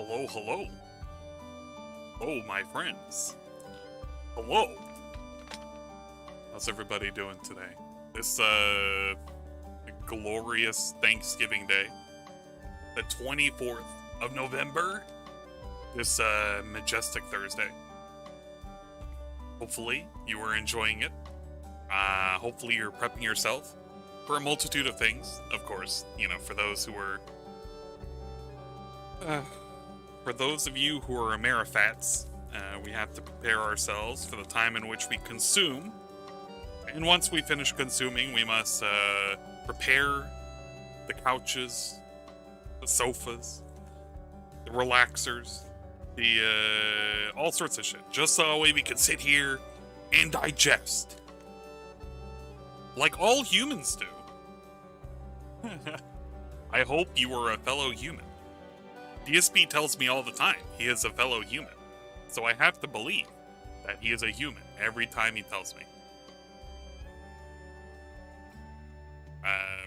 Hello, hello. Oh, my friends. Hello. How's everybody doing today? This, glorious Thanksgiving Day. The 24th of November. This, majestic Thursday. Hopefully, you are enjoying it. Hopefully you're prepping yourself for a multitude of things, of course, you know, for those who are... for those of you who are Amerifats, we have to prepare ourselves for the time in which we consume. And once we finish consuming, we must prepare the couches, the sofas, the relaxers, the all sorts of shit. Just so that way we can sit here and digest. Like all humans do. I hope you are a fellow human. DSP tells me all the time he is a fellow human. So I have to believe that he is a human every time he tells me.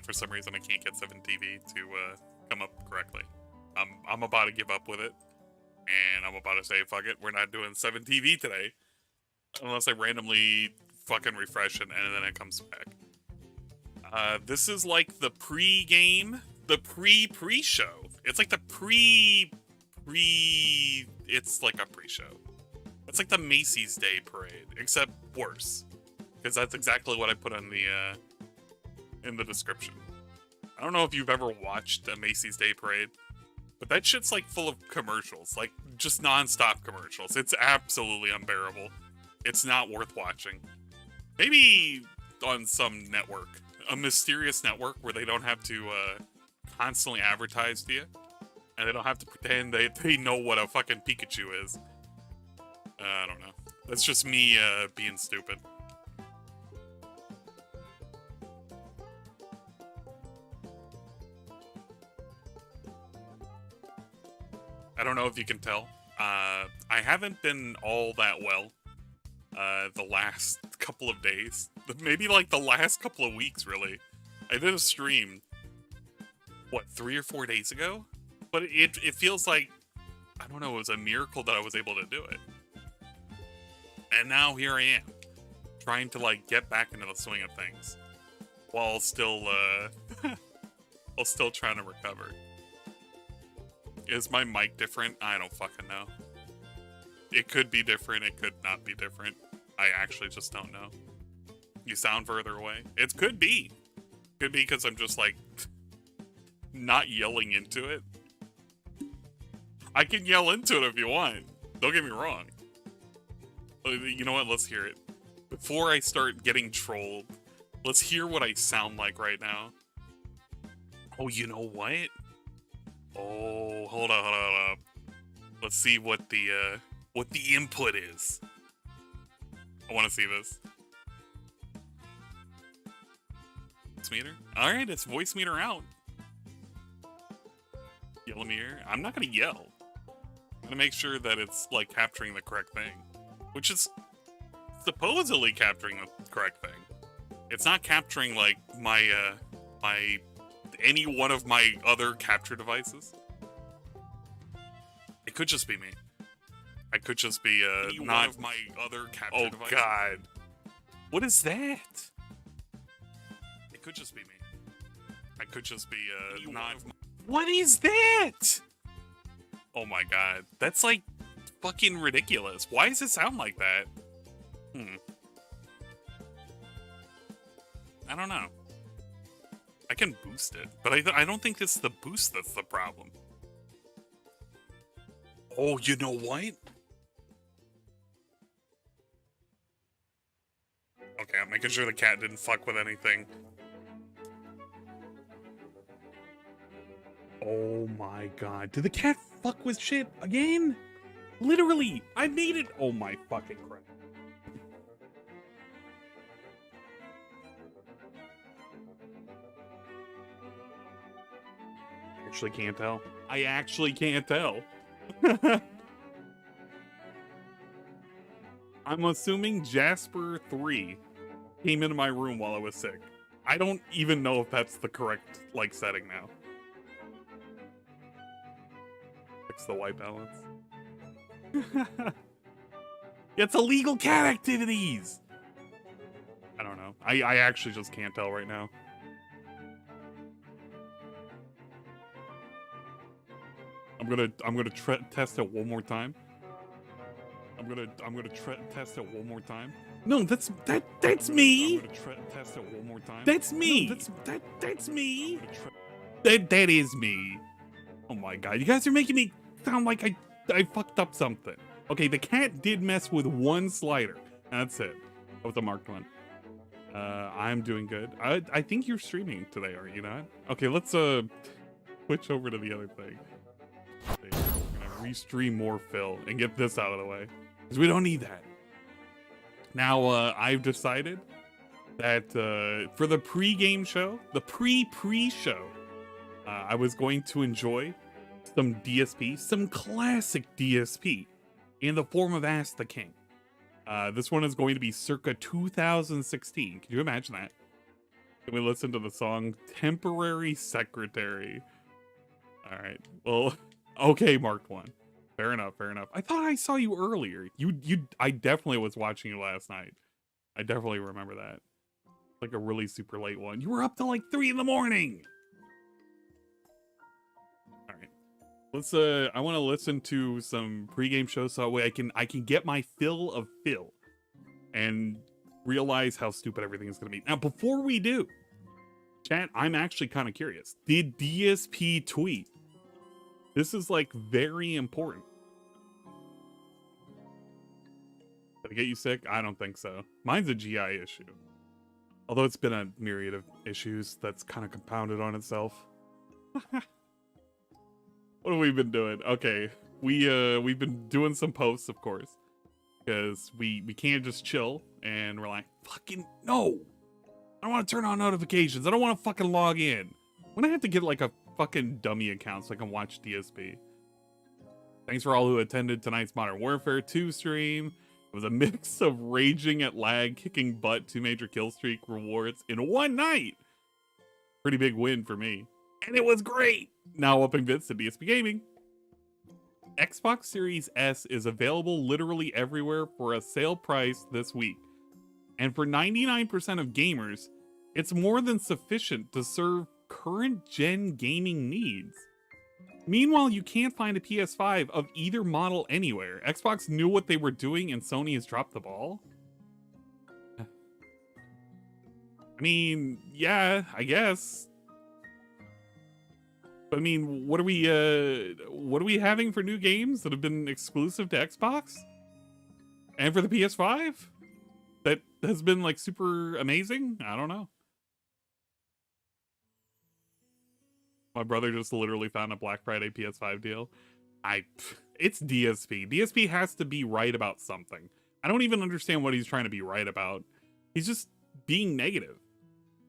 For some reason I can't get 7TV to come up correctly. I'm about to give up with it. And I'm about to say, fuck it, we're not doing 7TV today. Unless I randomly fucking refresh it and then it comes back. This is like the pre-game, the pre-show. It's like the it's like a pre-show. It's like the Macy's Day Parade, except worse. Because that's exactly what I put on the, in the description. I don't know if you've ever watched a Macy's Day Parade, but that shit's like full of commercials, like just non-stop commercials. It's absolutely unbearable. It's not worth watching. Maybe on some network, a mysterious network where they don't have to constantly advertise to you, and they don't have to pretend they know what a fucking Pikachu is. I don't know. That's just me being stupid. I don't know if you can tell. I haven't been all that well the last couple of days. Maybe like the last couple of weeks, really. I did a stream, what, 3 or 4 days ago? But it feels like, I don't know, it was a miracle that I was able to do it. And now here I am, trying to like get back into the swing of things, while still, while still trying to recover. Is my mic different? I don't fucking know. It could be different, it could not be different. I actually just don't know. You sound further away. It could be. Could be because I'm just like, not yelling into it. I can yell into it if you want. Don't get me wrong. You know what? Let's hear it. Before I start getting trolled, let's hear what I sound like right now. Oh, you know what? Oh, hold up. Let's see what the input is. I want to see this. Voice meter? Alright, it's voice meter out. Yell in the ear? I'm not gonna yell. I'm gonna make sure that it's, like, capturing the correct thing. Which is supposedly capturing the correct thing. It's not capturing, like, my, any one of my other capture devices. It could just be me. I could just be, not one of my other capture devices. Oh, God. What is that? It could just be me. I could just be, not... What is that? Oh my God. That's, like, fucking ridiculous. Why does it sound like that? I don't know. I can boost it, but I don't think it's the boost that's the problem. Oh, you know what? Okay, I'm making sure the cat didn't fuck with anything. Oh my God. Did the cat fuck with shit again? Literally, I made it. Oh my fucking crap. I actually can't tell. I actually can't tell. I'm assuming Jasper 3 came into my room while I was sick. I don't even know if that's the correct, like, setting now. It's the white balance. It's illegal cat activities. I don't know. I actually just can't tell right now. I'm gonna test it one more time. I'm gonna test it one more time. No, that's me. I'm gonna test it one more time. That's me. No, that's me. That is me. Oh my god, you guys are making me sound like I fucked up something. Okay, the cat did mess with one slider. That's it. That was a marked one. I'm doing good. I think you're streaming today, are you not? Okay, let's switch over to the other thing. We're gonna restream more Phil and get this out of the way, because we don't need that. Now, I've decided that for the pre-game show, the pre-show, I was going to enjoy some DSP, some classic DSP, in the form of Ask da Kang. This one is going to be circa 2016. Can you imagine that? Can we listen to the song Temporary Secretary? All right. Well, okay, marked one. Fair enough, fair enough. I thought I saw you earlier. I definitely was watching you last night. I definitely remember that. Like a really super late one. You were up till like 3 in the morning. All right. Let's I want to listen to some pregame shows so that way I can get my fill of Phil and realize how stupid everything is going to be. Now, before we do, chat, I'm actually kind of curious. Did DSP tweet? This is like very important. Did I get you sick? I don't think so. Mine's a GI issue. Although it's been a myriad of issues that's kind of compounded on itself. What have we been doing? Okay, we've been doing some posts, of course, because we can't just chill and we're like, fucking no, I don't want to turn on notifications. I don't want to fucking log in. I'm gonna have to get like a fucking dummy account so I can watch DSP. Thanks for all who attended tonight's Modern Warfare 2 stream. It was a mix of raging at lag, kicking butt, 2 major kill streak rewards in one night. Pretty big win for me. And it was great! Now upping bits to DSP Gaming. Xbox Series S is available literally everywhere for a sale price this week. And for 99% of gamers, it's more than sufficient to serve current gen gaming needs. Meanwhile, you can't find a PS5 of either model anywhere. Xbox knew what they were doing and Sony has dropped the ball? I mean, yeah, I guess. But I mean, what are we having for new games that have been exclusive to Xbox? And for the PS5? That has been like super amazing? I don't know. My brother just literally found a Black Friday PS5 deal. It's DSP. DSP has to be right about something. I don't even understand what he's trying to be right about. He's just being negative.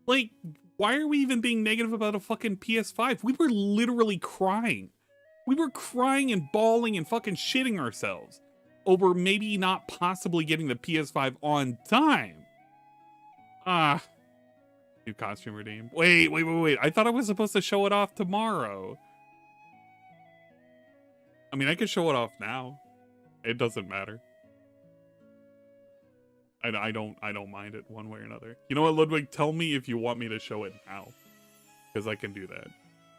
Like, why are we even being negative about a fucking PS5? We were literally crying. We were crying and bawling and fucking shitting ourselves over maybe not possibly getting the PS5 on time. New costume redeemed. Wait. I thought I was supposed to show it off tomorrow. I mean, I can show it off now. It doesn't matter. I don't mind it one way or another. You know what, Ludwig? Tell me if you want me to show it now. Because I can do that.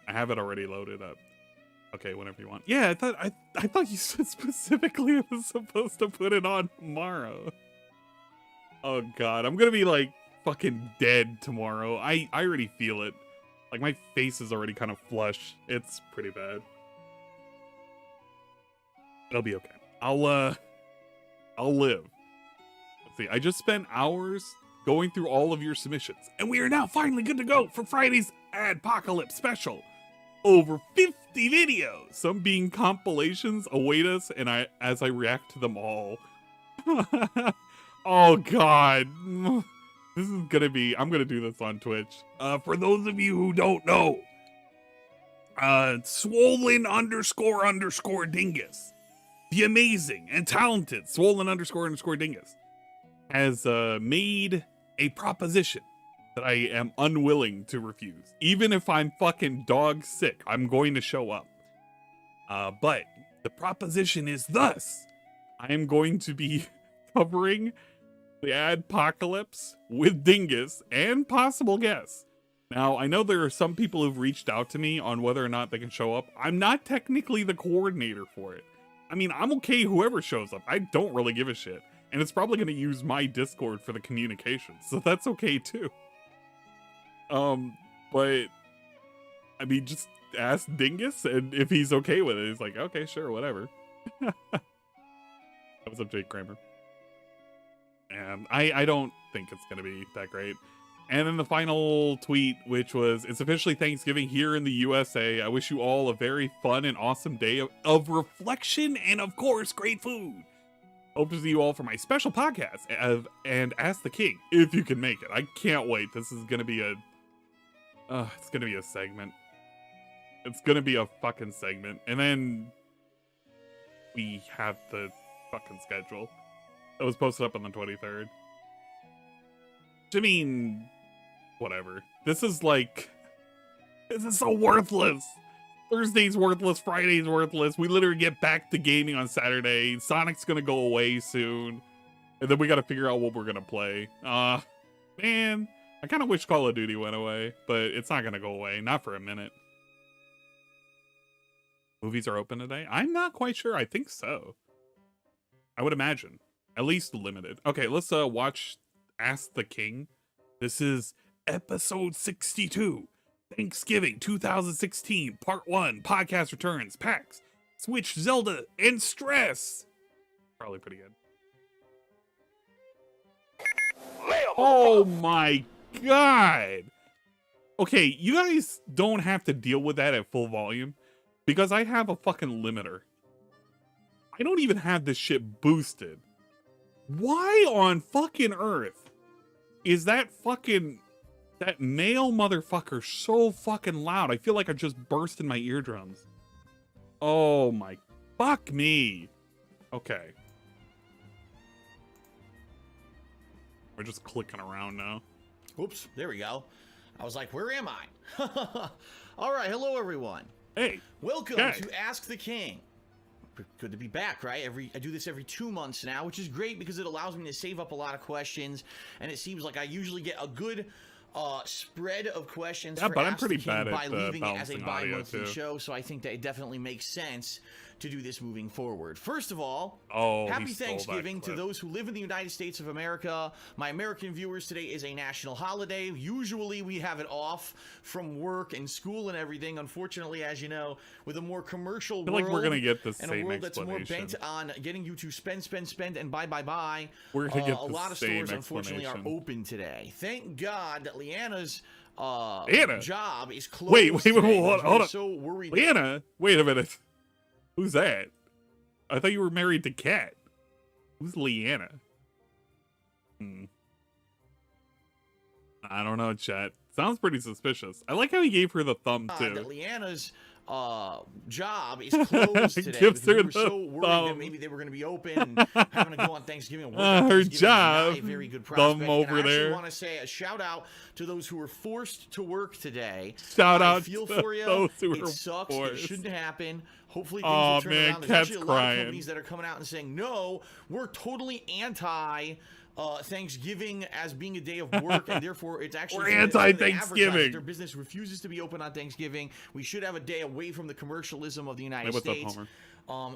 I have it already loaded up. Okay, whenever you want. Yeah, I thought you said specifically I was supposed to put it on tomorrow. Oh god, I'm gonna be like fucking dead tomorrow. I already feel it. Like my face is already kind of flush. It's pretty bad. It'll be okay. I'll live. Let's see. I just spent hours going through all of your submissions, and we are now finally good to go for Friday's Adpocalypse special. Over 50 videos, some being compilations, await us, and as I react to them all. Oh god. This is gonna be, I'm gonna do this on Twitch. For those of you who don't know, swollen __ dingus, the amazing and talented swollen __ dingus, has made a proposition that I am unwilling to refuse. Even if I'm fucking dog sick, I'm going to show up. But The proposition is thus. I am going to be covering the adpocalypse with Dingus and possible guests. Now, I know there are some people who've reached out to me on whether or not they can show up. I'm not technically the coordinator for it. I mean, I'm okay whoever shows up. I don't really give a shit. And it's probably going to use my Discord for the communication, so that's okay too. But I mean, just ask Dingus, and if he's okay with it, he's like, okay, sure, whatever. What's up, Jake Kramer? And I don't think it's going to be that great. And then the final tweet, which was, it's officially Thanksgiving here in the USA. I wish you all a very fun and awesome day of reflection and, of course, great food. Hope to see you all for my special podcast and Ask the King, if you can make it. I can't wait. This is going to be it's going to be a segment. It's going to be a fucking segment. And then we have the fucking schedule that was posted up on the 23rd. I mean, whatever. This is so worthless. Thursday's worthless, Friday's worthless. We literally get back to gaming on Saturday. Sonic's gonna go away soon. And then we gotta figure out what we're gonna play. Man, I kinda wish Call of Duty went away, but it's not gonna go away. Not for a minute. Movies are open today? I'm not quite sure. I think so. I would imagine. At least limited. Okay, let's watch Ask the King. This is episode 62. Thanksgiving 2016, part 1. Podcast returns, PAX, Switch, Zelda, and stress. Probably pretty good. Oh my god. Okay, you guys don't have to deal with that at full volume because I have a fucking limiter. I don't even have this shit boosted. Why on fucking earth is that male motherfucker so fucking loud? I feel like I just burst in my eardrums. Oh my, fuck me. Okay. We're just clicking around now. Oops, there we go. I was like, where am I? All right, hello everyone. Hey. Welcome to Ask the King. Good to be back, right? I do this every 2 months now, which is great because it allows me to save up a lot of questions, and it seems like I usually get a good spread of questions for but I'm Ask pretty the King bad by at leaving it as a balancing audio, bi-monthly too. show, so I think that it definitely makes sense to do this moving forward. First of all, happy Thanksgiving to those who live in the United States of America. My American viewers, today is a national holiday. Usually we have it off from work and school and everything. Unfortunately, as you know, with a more commercial world, like we're gonna get the and same a world that's more explanation. bent on getting you to spend and buy, We're gonna get a the lot of same stores unfortunately are explanation. open today. Thank God that Leanna's Leanna? job is closed. Wait, today, hold because on. so worried. Leanna? Wait a minute. Who's that? I thought you were married to Kat. Who's Leanna? I don't know, chat. Sounds pretty suspicious. I like how he gave her the thumb, too. That Leanna's job is closed today. Gives because we her were the so worried thumb. that maybe they were going to be open and having to go on Thanksgiving. And work on Her Thanksgiving is job. not a very good prospect. Thumb over and I actually there. want to say a shout out to those who were forced to work today. Shout I out feel to for you. those who It were sucks. forced. It shouldn't happen. Hopefully things Aw, will turn man, around. There's Kat's actually a lot crying. of companies that are coming out and saying, no, we're totally anti Thanksgiving as being a day of work, and therefore it's actually We're anti-Thanksgiving. advertise that their business refuses to be open on Thanksgiving. We should have a day away from the commercialism of the United What's up, States. Homer?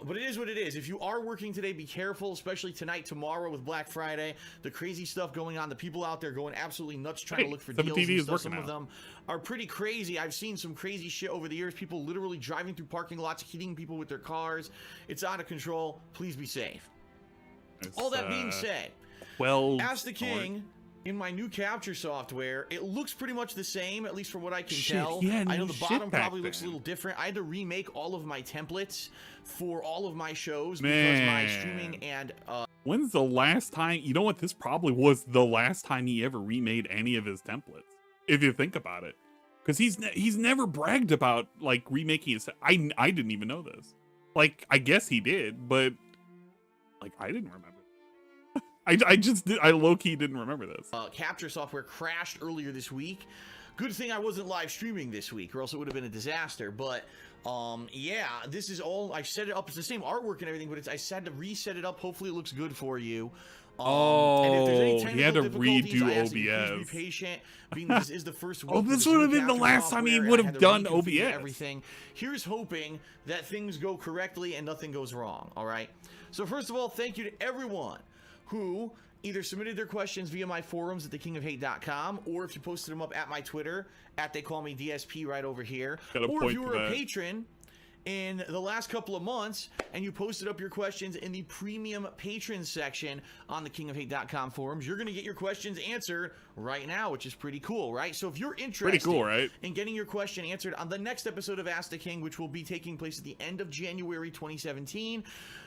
But it is what it is. If you are working today, be careful, especially tonight, tomorrow with Black Friday. The crazy stuff going on. The people out there going absolutely nuts trying to look for deals TV and is stuff. Some working of them are pretty crazy. I've seen some crazy shit over the years. People literally driving through parking lots, hitting people with their cars. It's out of control. Please be safe. All that being said, well, Ask the King, in my new capture software, it looks pretty much the same, at least from what I can tell. Yeah, I know no the bottom back probably looks a then. little different. I had to remake all of my templates for all of my shows because my streaming and when's the last time? You know what? This probably was the last time he ever remade any of his templates, if you think about it, because he's never bragged about like remaking his. I didn't even know this. Like, I guess he did, but like I didn't remember. I low-key didn't remember this. capture software crashed earlier this week. Good thing I wasn't live streaming this week, or else it would have been a disaster. But yeah, this is all. I set it up. It's the same artwork and everything, but I had to reset it up. Hopefully, it looks good for you. And if there's any he had to redo OBS. Please be patient, being this is the first week. This would have been the last time he would have done OBS. Everything. Here's hoping that things go correctly and nothing goes wrong. All right. So first of all, thank you to everyone who either submitted their questions via my forums at thekingofhate.com, or if you posted them up at my Twitter at theycallmeDSP right over here, or if you were a patron in the last couple of months and you posted up your questions in the premium patron section on the kingofhate.com forums, you're going to get your questions answered right now, which is pretty cool, right? So if you're interested in getting your question answered on the next episode of Ask da Kang, which will be taking place at the end of January 2017,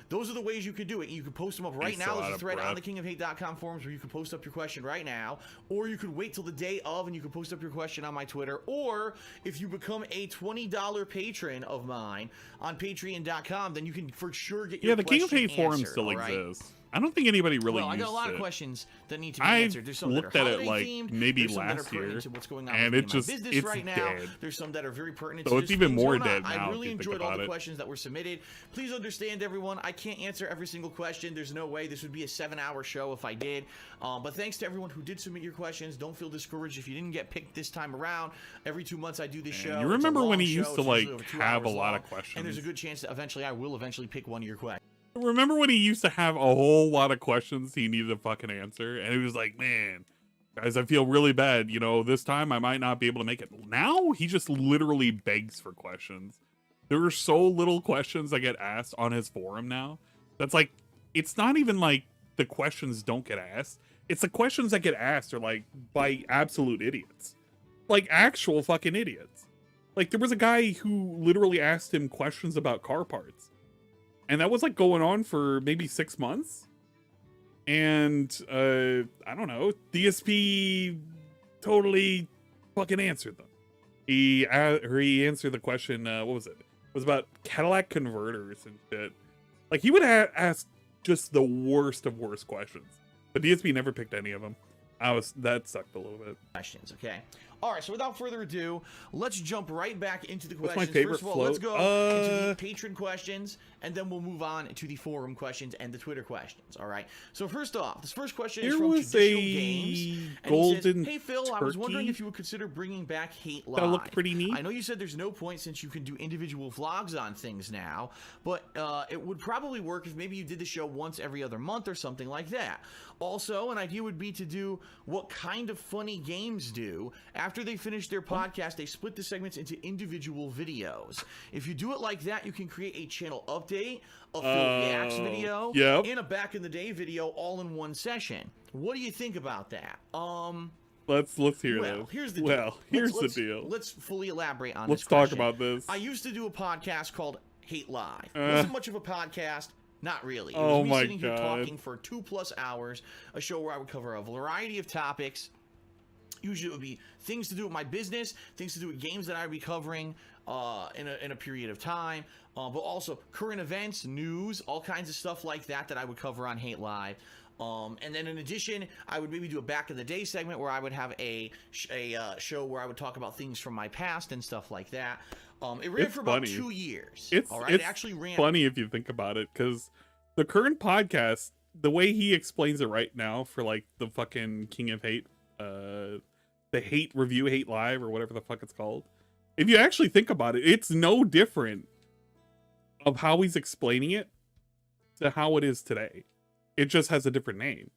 those are the ways you could do it. You could post them up right now. There's a thread on the kingofhate.com forums where you can post up your question right now, or you could wait till the day of and you can post up your question on my Twitter, or if you become a $20 patron of mine on patreon.com, then you can for sure get your question answered. Yeah, the King of Hate forum still exists. I don't think anybody really uses it. I got a lot of questions that need to be answered. There's some looked that are at it like themed. maybe There's some last that are year, to what's going on and it's right now. dead. There's some that are very pertinent So to it's even more dead now. I really enjoyed all the questions that were submitted. Please understand, everyone, I can't answer every single question. There's no way. This would be a 7-hour show if I did. But thanks to everyone who did submit your questions. Don't feel discouraged if you didn't get picked this time around. Every 2 months I do this show. You remember when he used to like have a lot of questions? And there's a good chance that eventually I will pick one of your questions. Remember when he used to have a whole lot of questions he needed to fucking answer, and he was like, man, guys, I feel really bad, you know, this time I might not be able to make it. Now he just literally begs for questions. There are so little questions that get asked on his forum now. That's like, it's not even like the questions don't get asked. It's the questions that get asked are like by absolute idiots. Like actual fucking idiots. Like there was a guy who literally asked him questions about car parts. And that was like going on for maybe 6 months. And I don't know, DSP totally fucking answered them. He answered the question, what was it? It was about Cadillac converters and shit. Like he would ask just the worst of worst questions. But DSP never picked any of them. That sucked a little bit. Questions, okay. All right, so without further ado, let's jump right back into the questions. What's my favorite First of all, float? Let's go into the patron questions, and then we'll move on to the forum questions and the Twitter questions. All right. So first off, this first question is from Traditional Games. And he says, hey, Phil, I was wondering if you would consider bringing back Hate Live. That looked pretty neat. I know you said there's no point since you can do individual vlogs on things now, but it would probably work if maybe you did the show once every other month or something like that. Also, an idea would be to do what Kind of Funny Games do. After they finish their podcast, they split the segments into individual videos. If you do it like that, you can create a channel update, a Phil Reacts video, and a Back in the Day video all in one session. What do you think about that? Let's hear this. Here's the deal. Here's the deal. Let's fully elaborate on this question. Let's talk about this. I used to do a podcast called Hate Live. It wasn't much of a podcast. Not really. It was oh me my sitting God. here talking for 2+ hours, a show where I would cover a variety of topics. Usually it would be things to do with my business, things to do with games that I would be covering in a period of time, but also current events, news, all kinds of stuff like that I would cover on Hate Live. And then in addition, I would maybe do a Back in the Day segment where I would have a show where I would talk about things from my past and stuff like that. It ran for about 2 years. It's actually ran funny if you think about it, because the current podcast, the way he explains it right now for like the fucking King of Hate, the Hate Review, Hate Live, or whatever the fuck it's called. If you actually think about it, it's no different of how he's explaining it to how it is today. It just has a different name.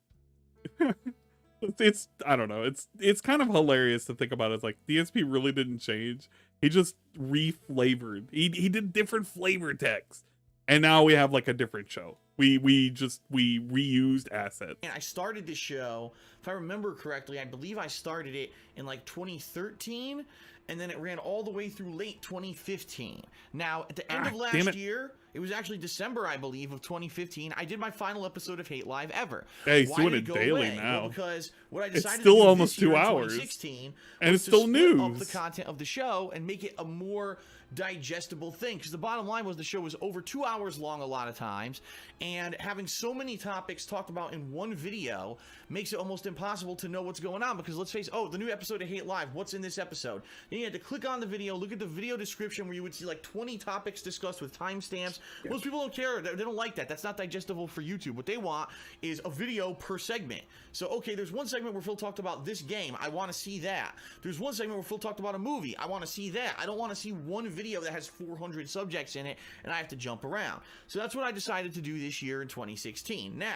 It's I don't know. It's kind of hilarious to think about it. It's like DSP really didn't change. He just reflavored. He did different flavor text, and now we have like a different show. We reused assets. And I started this show, if I remember correctly, I believe I started it in like 2013, and then it ran all the way through late 2015. Now, at the end of last year, It was actually December, I believe, of 2015. I did my final episode of Hate Live ever. Yeah, he's doing it daily now. Well, because what I decided it's still to do almost this year 2 in hours, 2016 and it's to still split news. up the content of the show and make it a more digestible thing, because the bottom line was the show was over 2 hours long a lot of times, and having so many topics talked about in one video makes it almost impossible to know what's going on, because let's face it, the new episode of Hate Live, what's in this episode? Then you had to click on the video, look at the video description where you would see like 20 topics discussed with timestamps. Most people don't care. They don't like that. That's not digestible for YouTube. What they want is a video per segment. So, okay, there's one segment where Phil talked about this game. I want to see that. There's one segment where Phil talked about a movie. I want to see that. I don't want to see one video that has 400 subjects in it and I have to jump around. So that's what I decided to do this year in 2016. Now,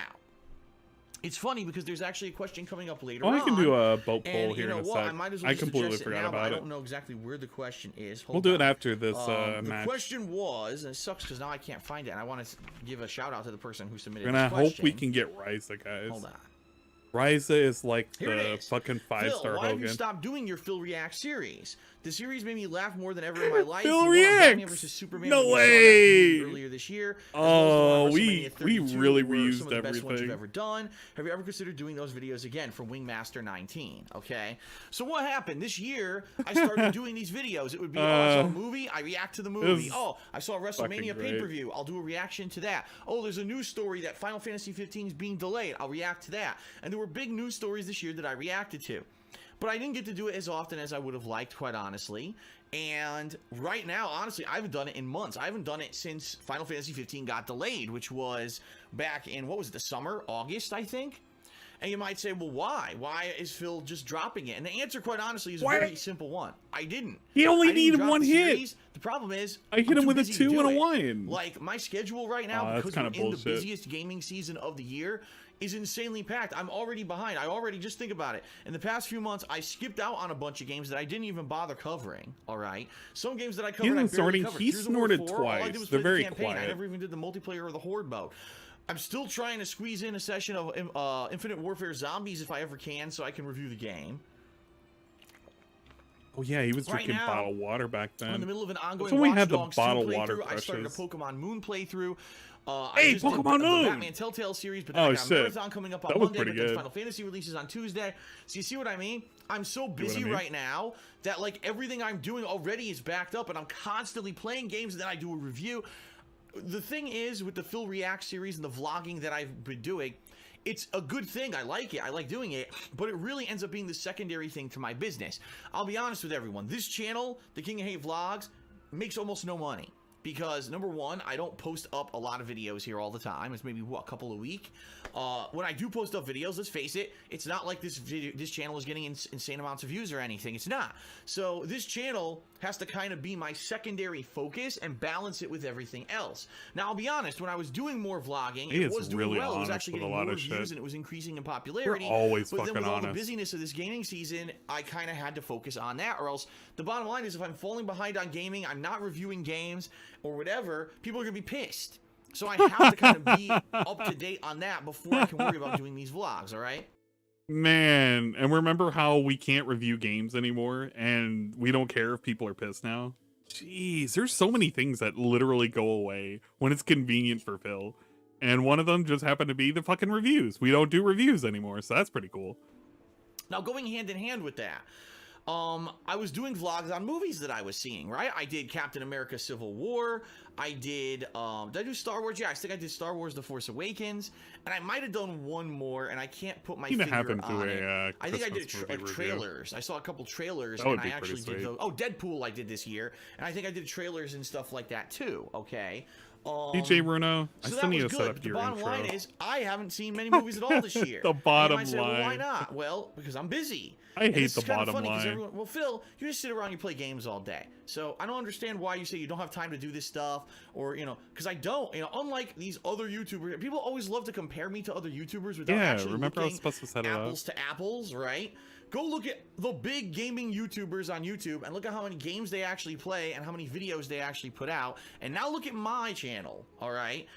it's funny because there's actually a question coming up later on. I can do a boat poll here in a sec. I might as well completely forgot about it. I don't know exactly where the question is. We'll do it after this match. match. The question was, and it sucks because now I can't find it, and I want to give a shout out to the person who submitted this question. And I hope we can get Ryza, guys. Hold on. Ryza is like the fucking 5-star Phil, why have you Hogan. stopped doing your Phil React series? The series made me laugh more than ever in my life. Phil React versus Superman. No way! Earlier this year. Oh, we really reused some of the best ones you've everything. ever done. Have you ever considered doing those videos again from Wingmaster 19? Okay. So what happened this year? I started doing these videos. It would be, I saw a movie, I react to the movie. Oh, I saw a WrestleMania pay-per-view. I'll do a reaction to that. Oh, there's a news story that Final Fantasy 15 is being delayed. I'll react to that. And there were big news stories this year that I reacted to. But I didn't get to do it as often as I would have liked, quite honestly. And right now, honestly, I haven't done it in months. I haven't done it since Final Fantasy 15 got delayed, which was back in, what was it, the summer? August, I think? And you might say, well, why? Why is Phil just dropping it? And the answer, quite honestly, is a very simple one. I didn't. He only needed one hit. The problem is, I hit him with a 2 and a 1. Like, my schedule right now, because we're in the busiest gaming season of the year, is insanely packed. I'm already behind. I already, just think about it. In the past few months, I skipped out on a bunch of games that I didn't even bother covering, all right? Some games that I covered, I barely covered. He snorted twice. They're very quiet. I never even did the multiplayer or the horde mode. I'm still trying to squeeze in a session of Infinite Warfare Zombies if I ever can, so I can review the game. Oh yeah, he was drinking bottled water back then. I'm in the middle of an ongoing when we had the Watch Dogs bottled 2 water playthrough. I started a crushes. Pokemon Moon playthrough. Hey, I just Pokemon did Moon! the Batman Telltale series, but then I got a marathon coming up on That was Monday, pretty but then good. Final Fantasy releases on Tuesday. So you see what I mean? I'm so busy right now that like everything I'm doing already is backed up, and I'm constantly playing games, and then I do a review. The thing is, with the Phil React series and the vlogging that I've been doing, it's a good thing. I like it. I like doing it, but it really ends up being the secondary thing to my business. I'll be honest with everyone. This channel, The King of Hate Vlogs, makes almost no money. Because, number one, I don't post up a lot of videos here all the time. It's maybe, what, a couple a week? When I do post up videos, let's face it, it's not like this channel is getting insane amounts of views or anything. It's not. So this channel has to kind of be my secondary focus and balance it with everything else. Now, I'll be honest, when I was doing more vlogging, it was doing well. It was actually getting more views and it was increasing in popularity. You're always but fucking then with all honest. the busyness of this gaming season, I kind of had to focus on that, or else the bottom line is if I'm falling behind on gaming, I'm not reviewing games or whatever, people are going to be pissed. So I have to kind of be up to date on that before I can worry about doing these vlogs, all right? Man, and remember how we can't review games anymore and we don't care if people are pissed now? Jeez, there's so many things that literally go away when it's convenient for Phil. And one of them just happened to be the fucking reviews. We don't do reviews anymore, so that's pretty cool. Now, going hand in hand with that, I was doing vlogs on movies that I was seeing, right? I did Captain America Civil War. I did I do Star Wars? Yeah, I think I did Star Wars The Force Awakens. And I might have done one more, and I can't put my finger on it. I think I did trailers. I saw a couple trailers, and I actually did those. Oh, Deadpool I did this year. And I think I did trailers and stuff like that, too, okay? DJ Bruno, I still need to set up your intro. The bottom line is, I haven't seen many movies at all this year. The bottom line. Well, why not? Well, because I'm busy. I hate the bottom line. Well, Phil, you just sit around, you play games all day. So I don't understand why you say you don't have time to do this stuff, or, you know, because I don't. You know, unlike these other YouTubers, people always love to compare me to other YouTubers without actually remember looking I was supposed to set it apples to apples, right? Go look at the big gaming YouTubers on YouTube and look at how many games they actually play and how many videos they actually put out. And now look at my channel, all right?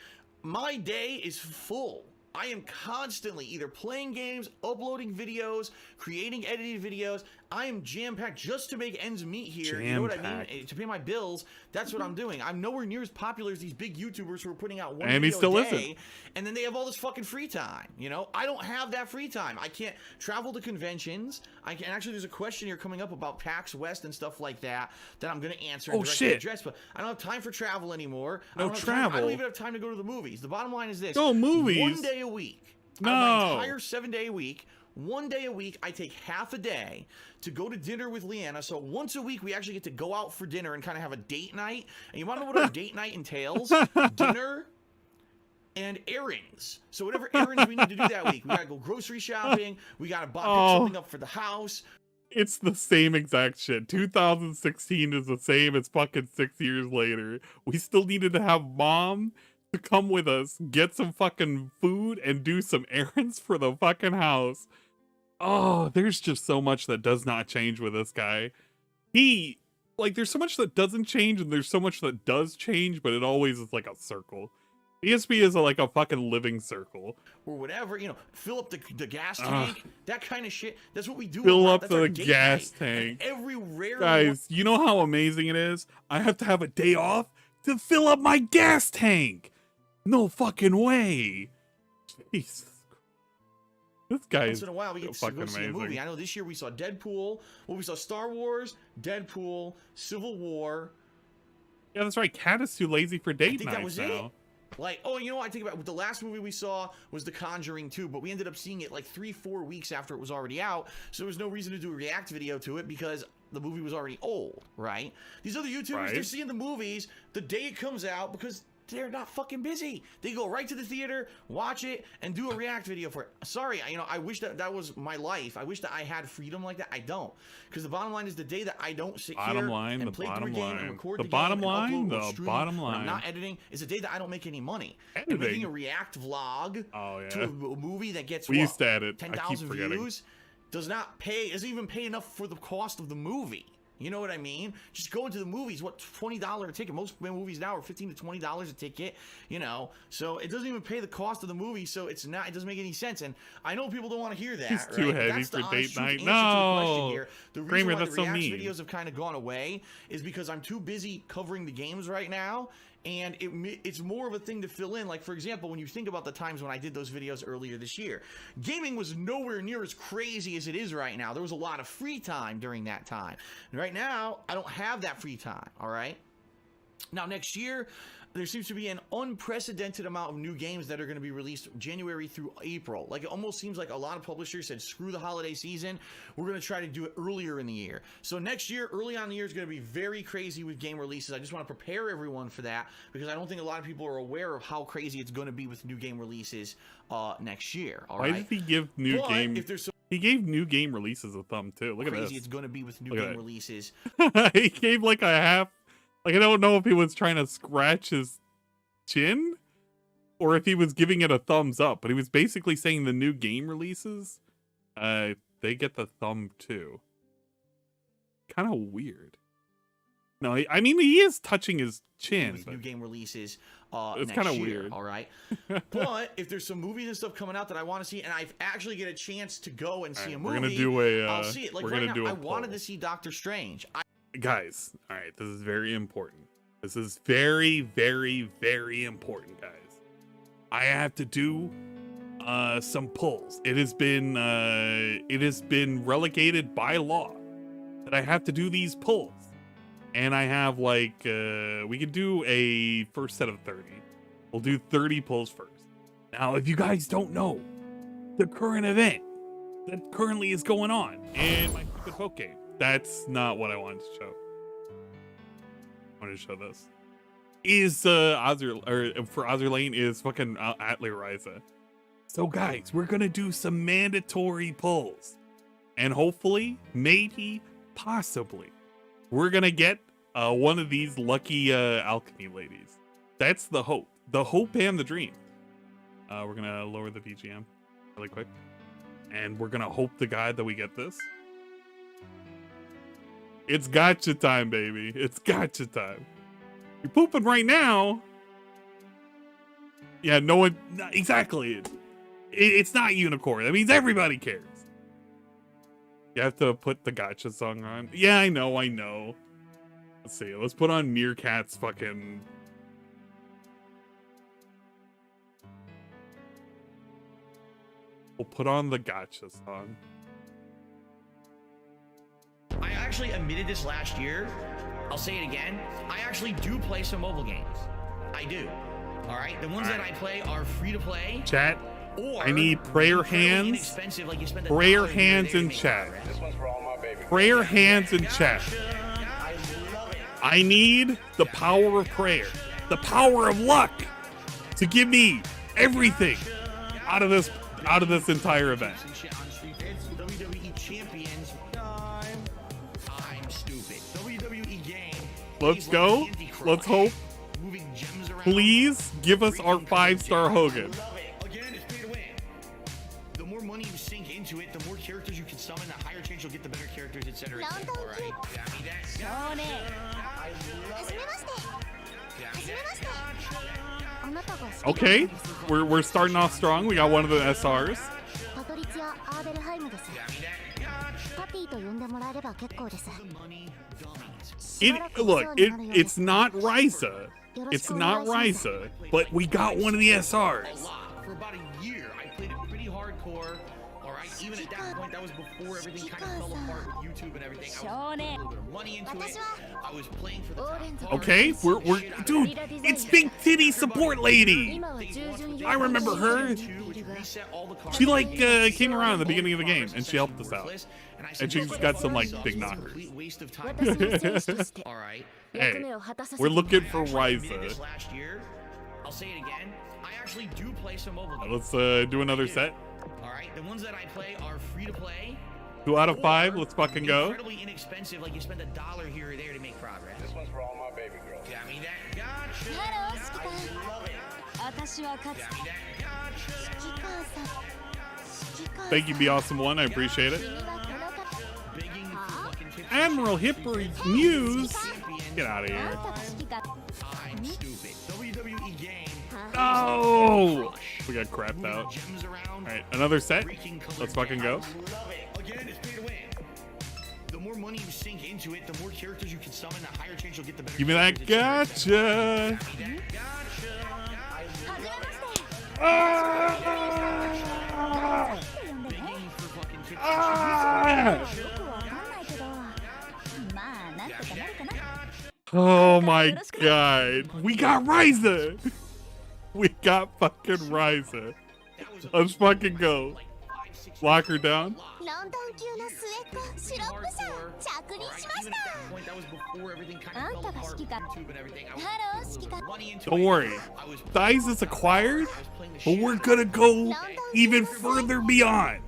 My day is full. I am constantly either playing games, uploading videos, creating edited videos. I am jam-packed just to make ends meet here. You know what I mean? To pay my bills, that's what I'm doing. I'm nowhere near as popular as these big YouTubers who are putting out one video a day, and then they have all this fucking free time, you know? I don't have that free time. I can't travel to conventions. Actually, there's a question here coming up about PAX West and stuff like that I'm going to answer and directly address, but I don't have time for travel anymore. I don't even have time to go to the movies. The bottom line is this. Go movies? 1 day a week. No. My entire 7-day week. 1 day a week, I take half a day to go to dinner with Leanna. So once a week, we actually get to go out for dinner and kind of have a date night. And you want to know what our date night entails? Dinner and errands. So whatever errands we need to do that week. We got to go grocery shopping. We got to pick something up for the house. It's the same exact shit. 2016 is the same as fucking 6 years later. We still needed to have Mom to come with us, get some fucking food, and do some errands for the fucking house. Oh, there's just so much that does not change with this guy. There's so much that doesn't change, and there's so much that does change, but it always is like a circle. ESP is like a fucking living circle. Or whatever, you know, fill up the gas tank, that kind of shit. That's what we do. Fill up the gas tank. Every rare Guys, you know how amazing it is? I have to have a day off to fill up my gas tank. No fucking way. Jesus. This guy is once in a while we get to go see a movie. I know this year we saw Deadpool. Well, we saw Star Wars, Deadpool, Civil War. Yeah, that's right. Cat is too lazy for date nights that was now. It. Like, oh, you know what I think about? The last movie we saw was The Conjuring 2, but we ended up seeing it like 3-4 weeks after it was already out, so there was no reason to do a react video to it because the movie was already old, right? These other YouTubers, they're seeing the movies the day it comes out because they're not fucking busy. They go right to the theater, watch it, and do a react video for it. Sorry, you know, I wish that was my life. I wish that I had freedom like that. I don't. Because the bottom line is the day that I don't sit here and play through a game and record the bottom line, I'm not editing, is the day that I don't make any money. And making a react vlog to a movie that gets, 10,000 views doesn't even pay enough for the cost of the movie. You know what I mean? Just going to the movies, what, $20 a ticket? Most movies now are $15 to $20 a ticket, you know? So it doesn't even pay the cost of the movie, so it doesn't make any sense. And I know people don't want to hear that, It's too heavy for date night. No! The reason why the react videos have kind of gone away is because I'm too busy covering the games right now, and it's more of a thing to fill in. Like, for example, when you think about the times when I did those videos earlier this year, gaming was nowhere near as crazy as it is right now. There was a lot of free time during that time. And right now, I don't have that free time, all right? Now, next year, there seems to be an unprecedented amount of new games that are going to be released January through April. Like, it almost seems like a lot of publishers said, screw the holiday season. We're going to try to do it earlier in the year. So next year, early on in the year, is going to be very crazy with game releases. I just want to prepare everyone for that because I don't think a lot of people are aware of how crazy it's going to be with new game releases next year. Why did he give he gave new game releases a thumb, too. Look at this. Crazy it's going to be with new game releases. He gave like a half. Like, I don't know if he was trying to scratch his chin or if he was giving it a thumbs up, but he was basically saying the new game releases, they get the thumb too. Kind of weird. No, I mean, he is touching his chin. With new game releases it's kind of weird. All right. But if there's some movies and stuff coming out that I want to see, and I actually get a chance to go and see a movie, I'll see it. Like right now, I wanted to see Doctor Strange. Guys, all right, this is very important. This is very, very, very important, guys. I have to do some pulls. It has been relegated by law that I have to do these pulls. And I have like we could do a first set of 30. We'll do 30 pulls first. Now, if you guys don't know the current event that currently is going on in my stupid poke game, that's not what I wanted to show. I wanted to show this. Is for Ozzy Lane is fucking Atli Ryza. So guys, we're gonna do some mandatory pulls. And hopefully, maybe, possibly, we're gonna get one of these lucky alchemy ladies. That's the hope. The hope and the dream. We're gonna lower the BGM really quick. And we're gonna hope to God that we get this. It's gotcha time, baby. It's gotcha time. You're pooping right now. Yeah, no one... Exactly. It's not unicorn. That means everybody cares. You have to put the gotcha song on. Yeah, I know. Let's see. Let's put on Meerkat's fucking... We'll put on the gotcha song. I actually admitted this last year. I'll say it again. I actually do play some mobile games. I do. All right. The ones that I play are free to play. Chat. I need prayer hands. Prayer hands in chat. Prayer hands in chat. I need the power of prayer, the power of luck, to give me everything out of this entire event. WWE champions. I'm stupid. WWE game. Let's go. Let's hope. Please give us our 5-star Hogan. Again, it's pay to win. The more money you sink into it, the more characters you can summon, the higher chance you'll get the better characters, etc. All right. Okay, we're starting off strong. We got one of the SRs. It's not Ryza. It's not Ryza, but we got one of the SRs. For about a year, I played it pretty hardcore. All right, even at that point, that was before everything kind of fell apart with YouTube and everything. I was putting a little bit of money into it. I was playing for the top. Okay, we're dude, it's Big Titty Support Lady. I remember her. She like came around at the beginning of the game and she helped us out. And she's got some like big knockers. Hey, we're looking for Ryza. I'll say it again. I actually do play some mobile Let's games. do another set. All right, the ones that I play are free to play. 2 out of 5. Let's fucking go. Incredibly inexpensive, like you spend $1 here or there to make progress. This one's for all my baby girls. Got me that. Gotcha. I love it. Got me that. Gotcha. Thank you, Be Awesome One. I appreciate it. Admiral Hipper's News. Get out of here. I'm stupid. WWE game. No! We got crapped out. Alright, another set. Let's fucking go. Again, it's pay to win. The more money you sink into it, the more characters you can summon, the higher chance you'll get the better. Give me that gotcha! Oh my god. We got Ryza! We got fucking Ryza. Let's fucking go. Lock her down. Don't worry. Thighs is acquired, but we're gonna go even further beyond.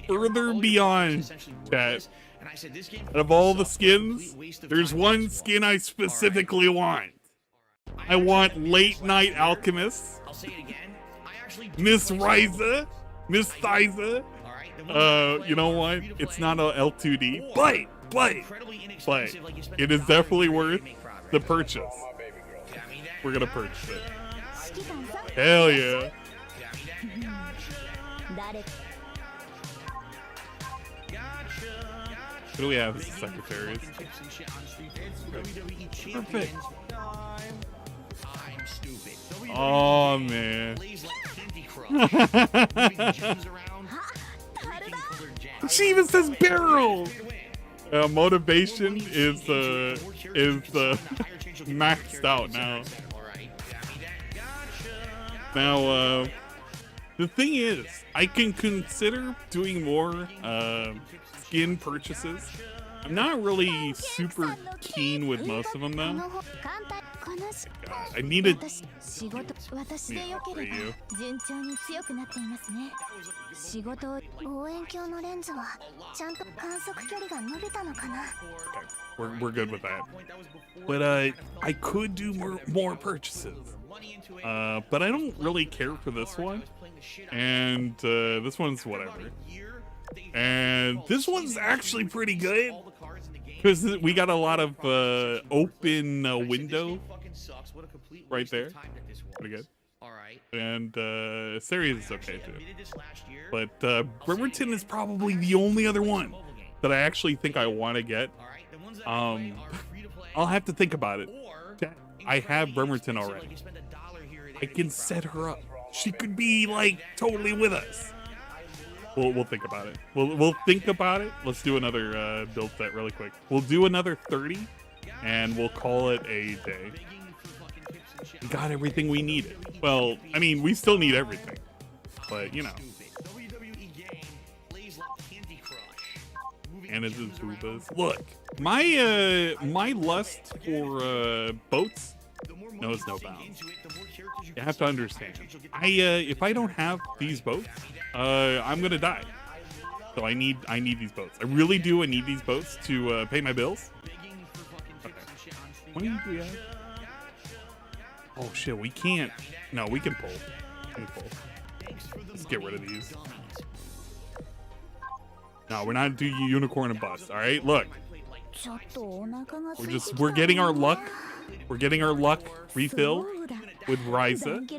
Further beyond, chat. Out of all the skins, there's one skin I specifically want. I want Late Night Alchemist, Miss Ryza, Miss Thiza. You know what? It's not a L2D, but it is definitely worth the purchase. We're gonna purchase it. Hell yeah. What do we have as the secretaries? Perfect. Oh man. She even says barrel. Motivation is maxed out now. Now the thing is, I can consider doing more skin purchases. I'm not really super keen with most of them though. God, I need to for you. Okay, we're good with that. But I could do more purchases. But I don't really care for this one. And this one's whatever. And this one's actually pretty good. Because we got a lot of open window right there. Pretty good. And Series is okay too. But Bremerton is probably the only other one that I actually think I want to get. I'll have to think about it. I have Bremerton already. I can set her up. She could be like totally with us. We'll think about it. We'll think about it. Let's do another build set really quick. We'll do another 30, and we'll call it a day. We got everything we needed. Well, I mean, we still need everything, but you know. And it's boobas. Look, my lust for boats knows no bounds. You have to understand. If I don't have these boats, I'm gonna die. So I need these boats. I really do. I need these boats to pay my bills. Okay. What do we have? Oh shit, we can't. No, we can pull. Let's get rid of these. No, we're not doing unicorn and bust. All right, look. We're getting our luck. We're getting our luck refilled with Ryza.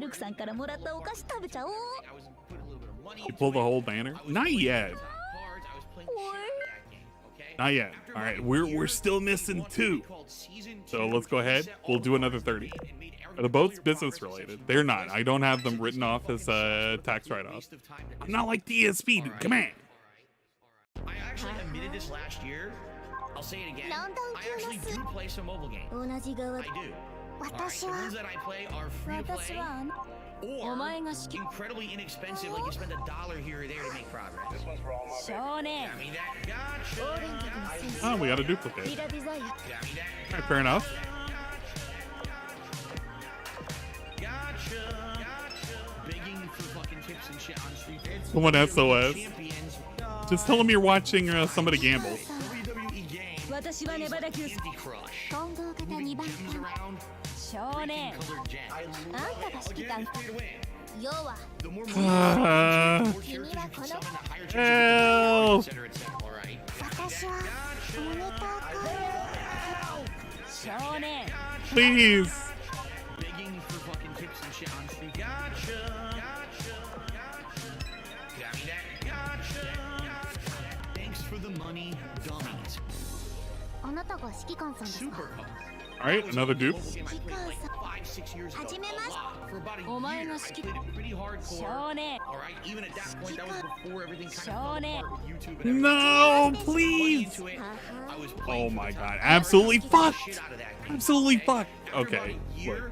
You pull the whole banner? Not yet. Not yet. All right, we're still missing 2. So let's go ahead. We'll do another 30. Are the boats business related? They're not. I don't have them written off as tax write-offs. I'm not like DSP, dude. Come on. I actually admitted this last year. I'll say it again. I actually do play some mobile games. I do. Alright, the ones that I play are free to play or incredibly inexpensive, like you spend $1 here or there to make progress. This one's for all my babies. I mean that. Gotcha. Oh, we got a duplicate. Alright, fair enough. Gotcha. Begging for fucking tips and shit on Street Fighter. Someone SOS. Just tell them you're watching somebody gamble. Help! Please. Begging for fucking tips and shit on Street. Gotcha. Thanks for the money, dummies. Super. All right, another dupe. No, please. Oh my god, absolutely fucked. Absolutely fucked. Okay, look.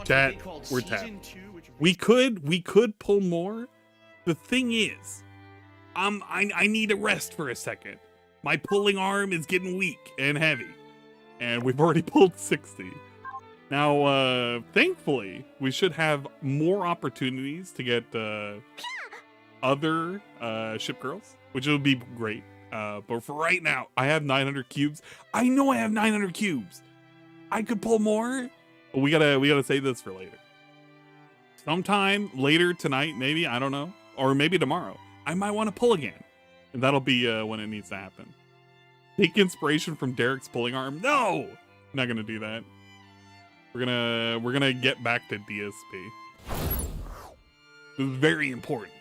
Chat, we're tapped. We could pull more. The thing is, I need a rest for a second. My pulling arm is getting weak and heavy, and we've already pulled 60. Now, thankfully, we should have more opportunities to get other ship girls, which would be great. But for right now, I have 900 cubes. I know I have 900 cubes. I could pull more. But we gotta save this for later. Sometime later tonight, maybe, I don't know, or maybe tomorrow, I might want to pull again. And that'll be when it needs to happen. Take inspiration from Derek's pulling arm. No, I'm not gonna do that. We're gonna get back to DSP. This is very important.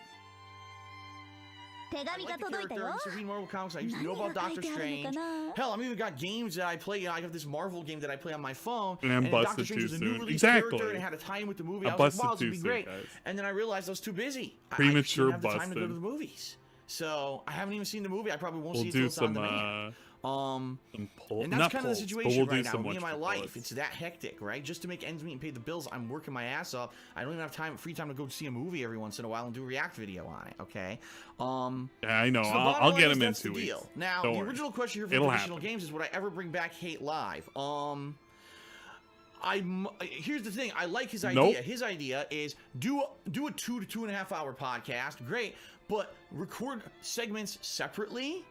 I like the characters in Marvel Comics. I used to know about Doctor Strange. Hell, I've even got games that I play. I have this Marvel game that I play on my phone. And I'm busted too soon. Exactly. And it had a tie-in with the movie. I was like, wow, this would be great. And then I realized I was too busy. Premature I didn't have the time to go to the movies. So I haven't even seen the movie. I probably won't see it till it's on demand. And that's kind of the situation right now. Me and my life, it's that hectic, right? Just to make ends meet and pay the bills, I'm working my ass off. I don't even have free time to go see a movie every once in a while and do a react video on it. Okay. Yeah, I know. So I'll get them in 2 weeks. Now, the original question here for traditional games is: would I ever bring back Hate Live? Here's the thing. I like his idea. Nope. His idea is do a 2 to 2.5 hour podcast. Great, but record segments separately,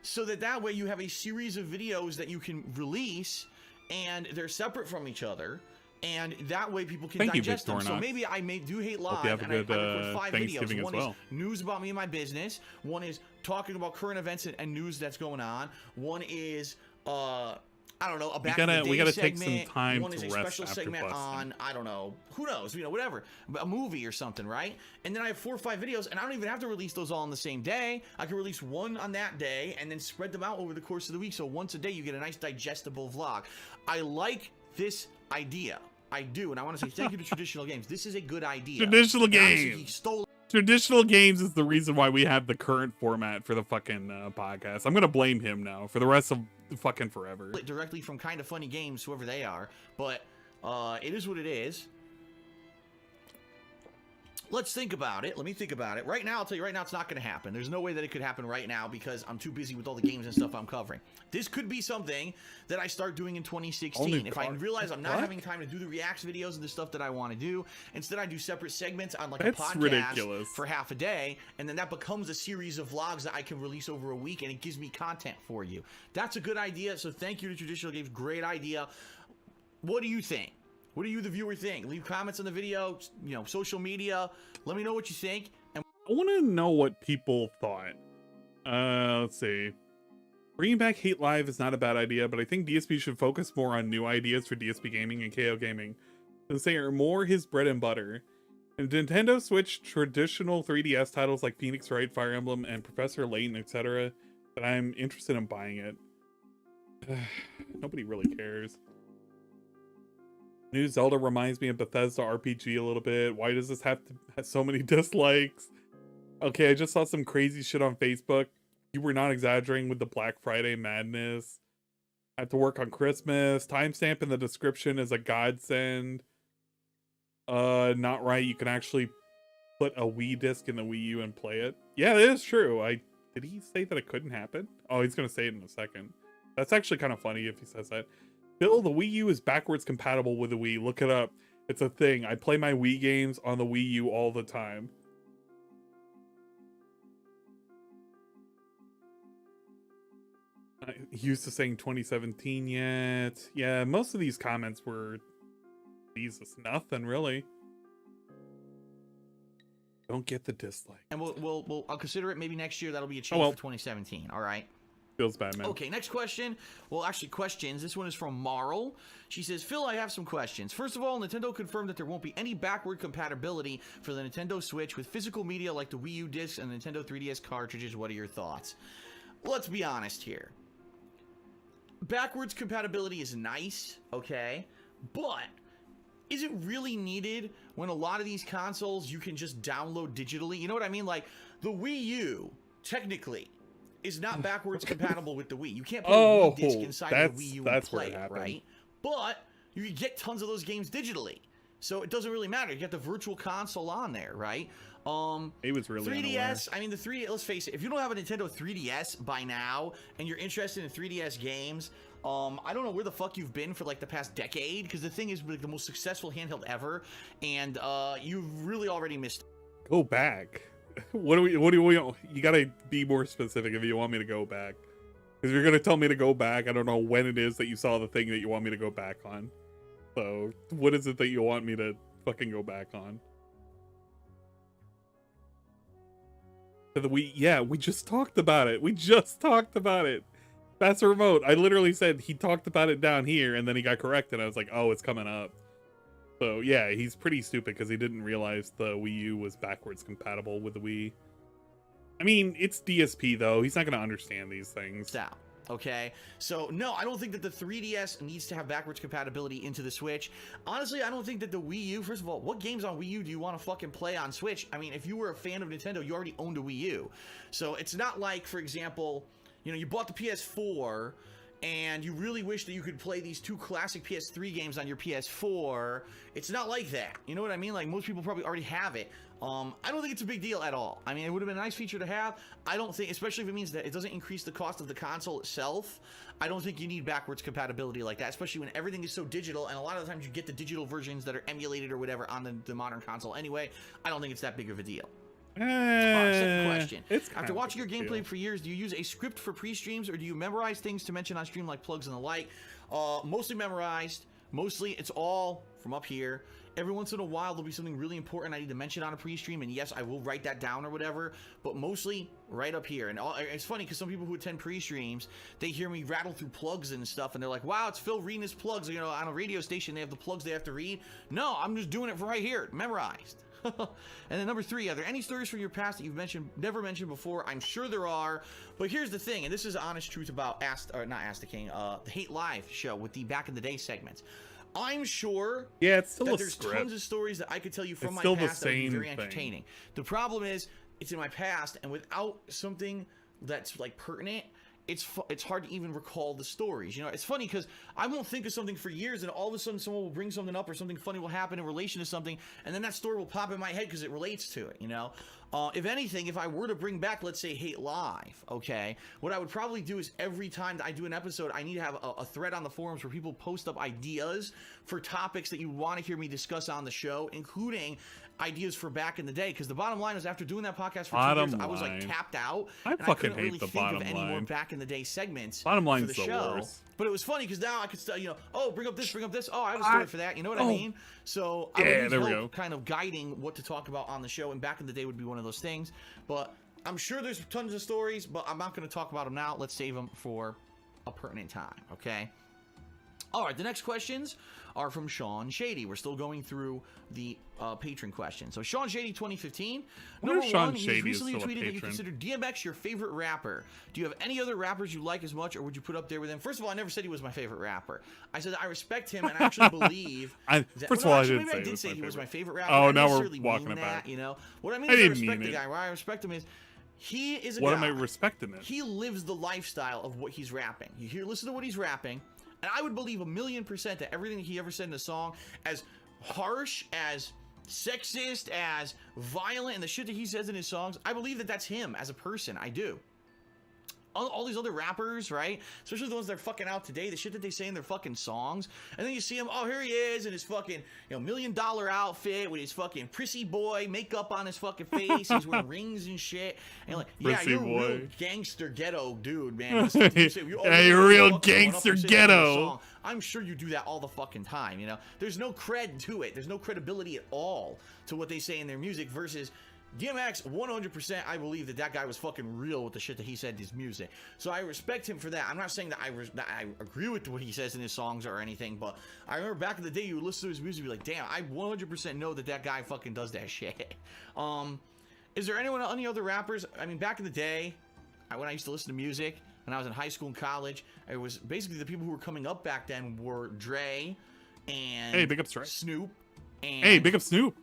so that way you have a series of videos that you can release, and they're separate from each other, and that way people can digest them. So maybe I may do Hate Live, and I record 5 videos. One is news about me and my business. One is talking about current events and news that's going on. One is I don't know, a back in the day we gotta segment. take some time one to is a rest special after segment busting. on, I don't know, who knows, you know, whatever, a movie or something, right? And then I have 4 or 5 videos, and I don't even have to release those all on the same day. I can release one on that day and then spread them out over the course of the week. So once a day, you get a nice digestible vlog. I like this idea. I do, and I want to say thank you to Traditional Games. This is a good idea. Traditional And obviously, Games. he stole. Traditional Games is the reason why we have the current format for the fucking podcast. I'm gonna blame him now for the rest of fucking forever. Directly from Kinda Funny Games, whoever they are, but it is what it is. Let's think about it. Let me think about it. Right now, I'll tell you right now, it's not going to happen. There's no way that it could happen right now because I'm too busy with all the games and stuff I'm covering. This could be something that I start doing in 2016. If I realize I'm not having time to do the reacts videos and the stuff that I want to do, instead I do separate segments on like a podcast for half a day, and then that becomes a series of vlogs that I can release over a week, and it gives me content for you. That's a good idea, so thank you to Traditional Games. Great idea. What do you think? What do you, the viewer, think? Leave comments on the video, you know, social media. Let me know what you think. And I want to know what people thought. Let's see. Bringing back Hate Live is not a bad idea, but I think DSP should focus more on new ideas for DSP Gaming and KO Gaming, since they are more his bread and butter. And Nintendo Switch traditional 3DS titles like Phoenix Wright, Fire Emblem, and Professor Layton, etc., that I'm interested in buying it. Nobody really cares. New Zelda reminds me of Bethesda RPG a little bit. Why does this have to have so many dislikes? Okay, I just saw some crazy shit on Facebook. You were not exaggerating with the Black Friday madness. I have to work on Christmas. Timestamp in the description is a godsend. Not right. You can actually put a Wii disc in the Wii U and play it. Yeah, that is true. Did he say that it couldn't happen? Oh, he's gonna say it in a second. That's actually kind of funny if he says that. Bill, the Wii U is backwards compatible with the Wii. Look it up. It's a thing. I play my Wii games on the Wii U all the time. Used to saying 2017 yet. Yeah, most of these comments were Jesus, nothing really. Don't get the dislike. And I'll consider it maybe next year. That'll be a change for 2017. All right. Feels bad, man. Okay, next question. Well, actually, questions. This one is from Marl. She says, Phil, I have some questions. First of all, Nintendo confirmed that there won't be any backward compatibility for the Nintendo Switch with physical media like the Wii U discs and Nintendo 3DS cartridges. What are your thoughts? Let's be honest here. Backwards compatibility is nice, okay? But is it really needed when a lot of these consoles you can just download digitally? You know what I mean? Like, the Wii U, technically, is not backwards compatible with the Wii. You can't put a Wii disc inside the Wii U and play it, right? But you can get tons of those games digitally. So it doesn't really matter. You get the virtual console on there, right? It was really 3DS. I mean, the 3DS, let's face it, if you don't have a Nintendo 3DS by now and you're interested in 3DS games, I don't know where the fuck you've been for like the past decade, because the thing is like the most successful handheld ever, and you've really already missed. Go back. What do we you gotta be more specific if you want me to go back, because you're gonna tell me to go back. I don't know when it is that you saw the thing that you want me to go back on. So what is it that you want me to fucking go back on? Yeah, we just talked about it. That's a remote. I literally said he talked about it down here, and then he got corrected. I was like, oh, it's coming up. So yeah, he's pretty stupid because he didn't realize the Wii U was backwards compatible with the Wii. I mean, it's DSP though. He's not going to understand these things. Down. Okay, so no, I don't think that the 3DS needs to have backwards compatibility into the Switch. Honestly, I don't think that the Wii U, first of all, what games on Wii U do you want to fucking play on Switch? I mean, if you were a fan of Nintendo, you already owned a Wii U. So it's not like, for example, you know, you bought the PS4 and you really wish that you could play these 2 classic PS3 games on your PS4. It's not like that. You know what I mean? Like, most people probably already have it. I don't think it's a big deal at all. I mean, it would have been a nice feature to have. I don't think, especially if it means that it doesn't increase the cost of the console itself, I don't think you need backwards compatibility like that, especially when everything is so digital, and a lot of the times you get the digital versions that are emulated or whatever on the modern console anyway. I don't think it's that big of a deal. Second question. After watching your gameplay for years, do you use a script for pre-streams, or do you memorize things to mention on stream like plugs and the like? Mostly memorized. Mostly it's all from up here. Every once in a while, there'll be something really important I need to mention on a pre-stream, and yes, I will write that down or whatever, but mostly right up here. And it's funny because some people who attend pre-streams, they hear me rattle through plugs and stuff, and they're like, wow, it's Phil reading his plugs. You know, on a radio station, they have the plugs they have to read. No, I'm just doing it from right here, memorized. And then number 3, are there any stories from your past that you've never mentioned before? I'm sure there are, but here's the thing, and this is honest truth about Ask da Kang, the Hate Live show with the Back in the Day segments. I'm sure it's still that there's tons of stories that I could tell you from my past that would be very entertaining. The problem is, it's in my past, and without something that's like pertinent, it's hard to even recall the stories. You know, it's funny because I won't think of something for years, and all of a sudden someone will bring something up or something funny will happen in relation to something, and then that story will pop in my head because it relates to it, you know? If anything, if I were to bring back, let's say, Hate Live, okay, what I would probably do is every time that I do an episode, I need to have a thread on the forums where people post up ideas for topics that you want to hear me discuss on the show, including ideas for back in the day, because the bottom line is after doing that podcast for 2 years, I was like tapped out. I fucking hate the bottom line. Any more back in the day segments. Bottom line's for the show. Worst. But it was funny because now I could still, you know, oh, bring up this. Oh, I have a story for that. You know what I mean? So I would need help kind of guiding what to talk about on the show, and back in the day would be one of those things. But I'm sure there's tons of stories, but I'm not going to talk about them now. Let's save them for a pertinent time, okay? All right, the next questions are from Sean Shady. We're still going through the patron questions. So Sean Shady 2015. Number one, he recently tweeted that you consider DMX your favorite rapper. Do you have any other rappers you like as much, or would you put up there with him? First of all, I never said he was my favorite rapper. I said I respect him and I actually believe that, first of all, maybe I did say he was my favorite rapper. Oh, now we're walking it back. You know? What I mean is I respect the guy. Why I respect him is he is a guy. What am I respecting it? He lives the lifestyle of what he's rapping. You listen to what he's rapping, and I would believe 1,000,000% that everything he ever said in a song, as harsh, as sexist, as violent, and the shit that he says in his songs, I believe that that's him as a person. I do. All these other rappers, right? Especially the ones that are fucking out today, the shit that they say in their fucking songs. And then you see him, oh, here he is in his fucking, $1 million outfit with his fucking prissy boy makeup on his fucking face. He's wearing rings and shit. And you're like, yeah, prissy you're boy. a real gangster ghetto dude, man. You're a real gangster ghetto. I'm sure you do that all the fucking time, you know? There's no cred to it. There's no credibility at all to what they say in their music versus DMX. 100%, I believe that guy was fucking real with the shit that he said in his music. So I respect him for that. I'm not saying that I agree with what he says in his songs or anything, but I remember back in the day, you would listen to his music and be like, damn, I 100% know that guy fucking does that shit. Is there any other rappers? I mean, back in the day, when I used to listen to music, when I was in high school and college, it was basically the people who were coming up back then were Dre and big up Dre. Snoop. And, big up Snoop.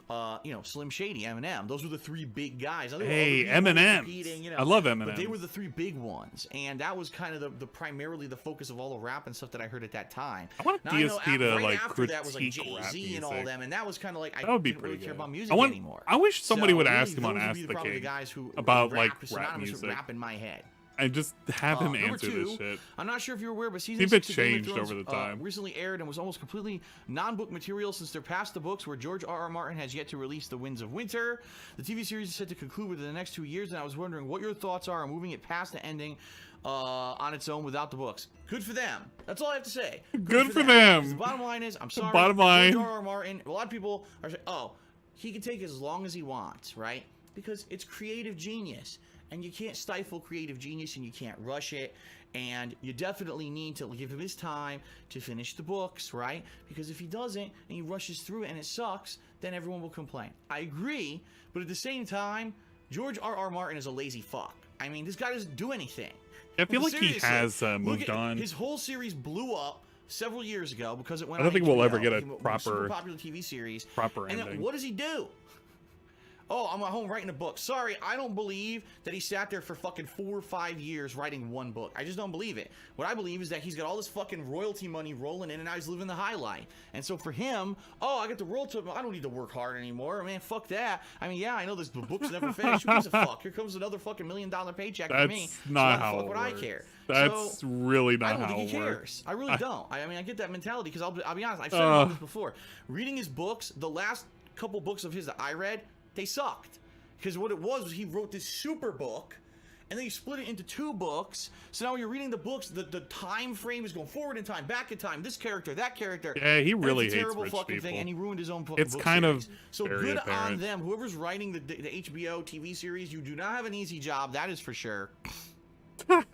Slim Shady, Eminem. Those were the 3 big guys. Eminem. I love Eminem. But they were the 3 big ones, and that was kind of the primarily the focus of all the rap and stuff that I heard at that time. I want DSP to right like after critique that was like Jay-Z and all them, and that was kind of like I didn't really care about music anymore. I wish somebody would ask him on Ask da Kang about like rap music. Rap in my head. And just have him answer this shit. I'm not sure if you're aware, but season 6 of changed over the time. Recently aired and was almost completely non-book material since they're past the books, where George R.R. Martin has yet to release The Winds of Winter. The TV series is set to conclude within the next 2 years, and I was wondering what your thoughts are on moving it past the ending on its own without the books. Good for them. That's all I have to say. Good for them. The bottom line is, I'm sorry. Bottom line. George R.R. Martin, a lot of people are saying, oh, he can take as long as he wants, right? Because it's creative genius. And you can't stifle creative genius, and you can't rush it, and you definitely need to give him his time to finish the books, right? Because if he doesn't, and he rushes through it and it sucks, then everyone will complain. I agree, but at the same time, George R.R. Martin is a lazy fuck. I mean, this guy doesn't do anything. I feel like he has moved on. His whole series blew up several years ago because it went. I don't think we'll ever get a proper, super popular TV series. Proper ending. And then what does he do? Oh, I'm at home writing a book. Sorry, I don't believe that he sat there for fucking 4 or 5 years writing one book. I just don't believe it. What I believe is that he's got all this fucking royalty money rolling in, and now he's living the high life. And so for him, oh, I got the royalty. I don't need to work hard anymore. Man, fuck that. I mean, yeah, I know this book's never finished. Who gives a fuck? Here comes another fucking $1 million paycheck for me. That's not how it works. I care. That's really not how it works. I don't think he cares. I really don't. I mean, I get that mentality because I'll be honest. I've said about this before. Reading his books, the last couple books of his that I read, they sucked. Because what it was he wrote this super book, and then you split it into 2 books. So now when you're reading the books, the time frame is going forward in time, back in time. This character, that character. Yeah, he really hates terrible rich fucking people. thing, and he ruined his own fucking It's book kind series. of so very good apparent. on them. Whoever's writing the HBO TV series, you do not have an easy job. That is for sure.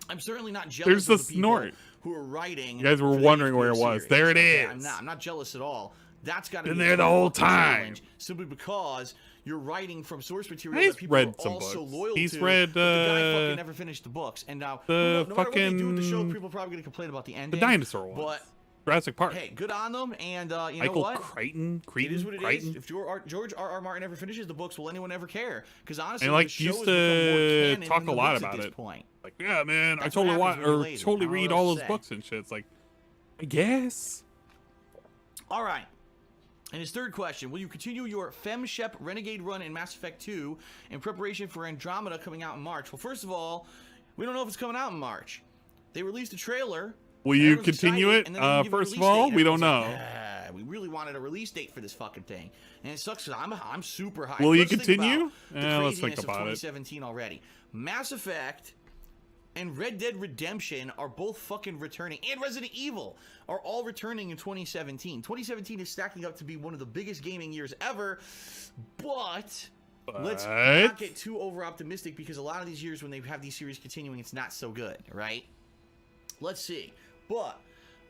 I'm certainly not jealous There's of the the people Snort. who are writing. You guys were wondering where it was. Series. There it Okay, is. I'm not jealous at all. That's got to Been be there the whole time. simply because you're writing from source material He's that people read are some also books. loyal He's to. read, but the guy fucking never finished the books, and now the no matter what they do with the show, fucking- people are probably going to complain about the ending. The dinosaur ones. But Jurassic Park. hey, good on them, and you know Michael what? Crichton. It is what it is. If George R.R. Martin ever finishes the books, will anyone ever care? Because honestly, And like the show used has become more to canon talk than a the lot books at about this it. point. Like, yeah, man, That's I what totally happens when you're lazy. I totally don't know read what all else those to say. books and shit. It's like, I guess. All right. And his third question, will you continue your FemShep Renegade run in Mass Effect 2 in preparation for Andromeda coming out in March? Well, first of all, we don't know if it's coming out in March. They released a trailer. Will you continue it? First of all, we don't know. Like, we really wanted a release date for this fucking thing. And it sucks because I'm super high. Will you Let's think continue? about the Let's think craziness of about it. 2017 already. Mass Effect and Red Dead Redemption are both fucking returning, and Resident Evil are all returning in 2017. 2017 is stacking up to be one of the biggest gaming years ever, but let's not get too over optimistic, because a lot of these years when they have these series continuing, it's not so good, right? Let's see. But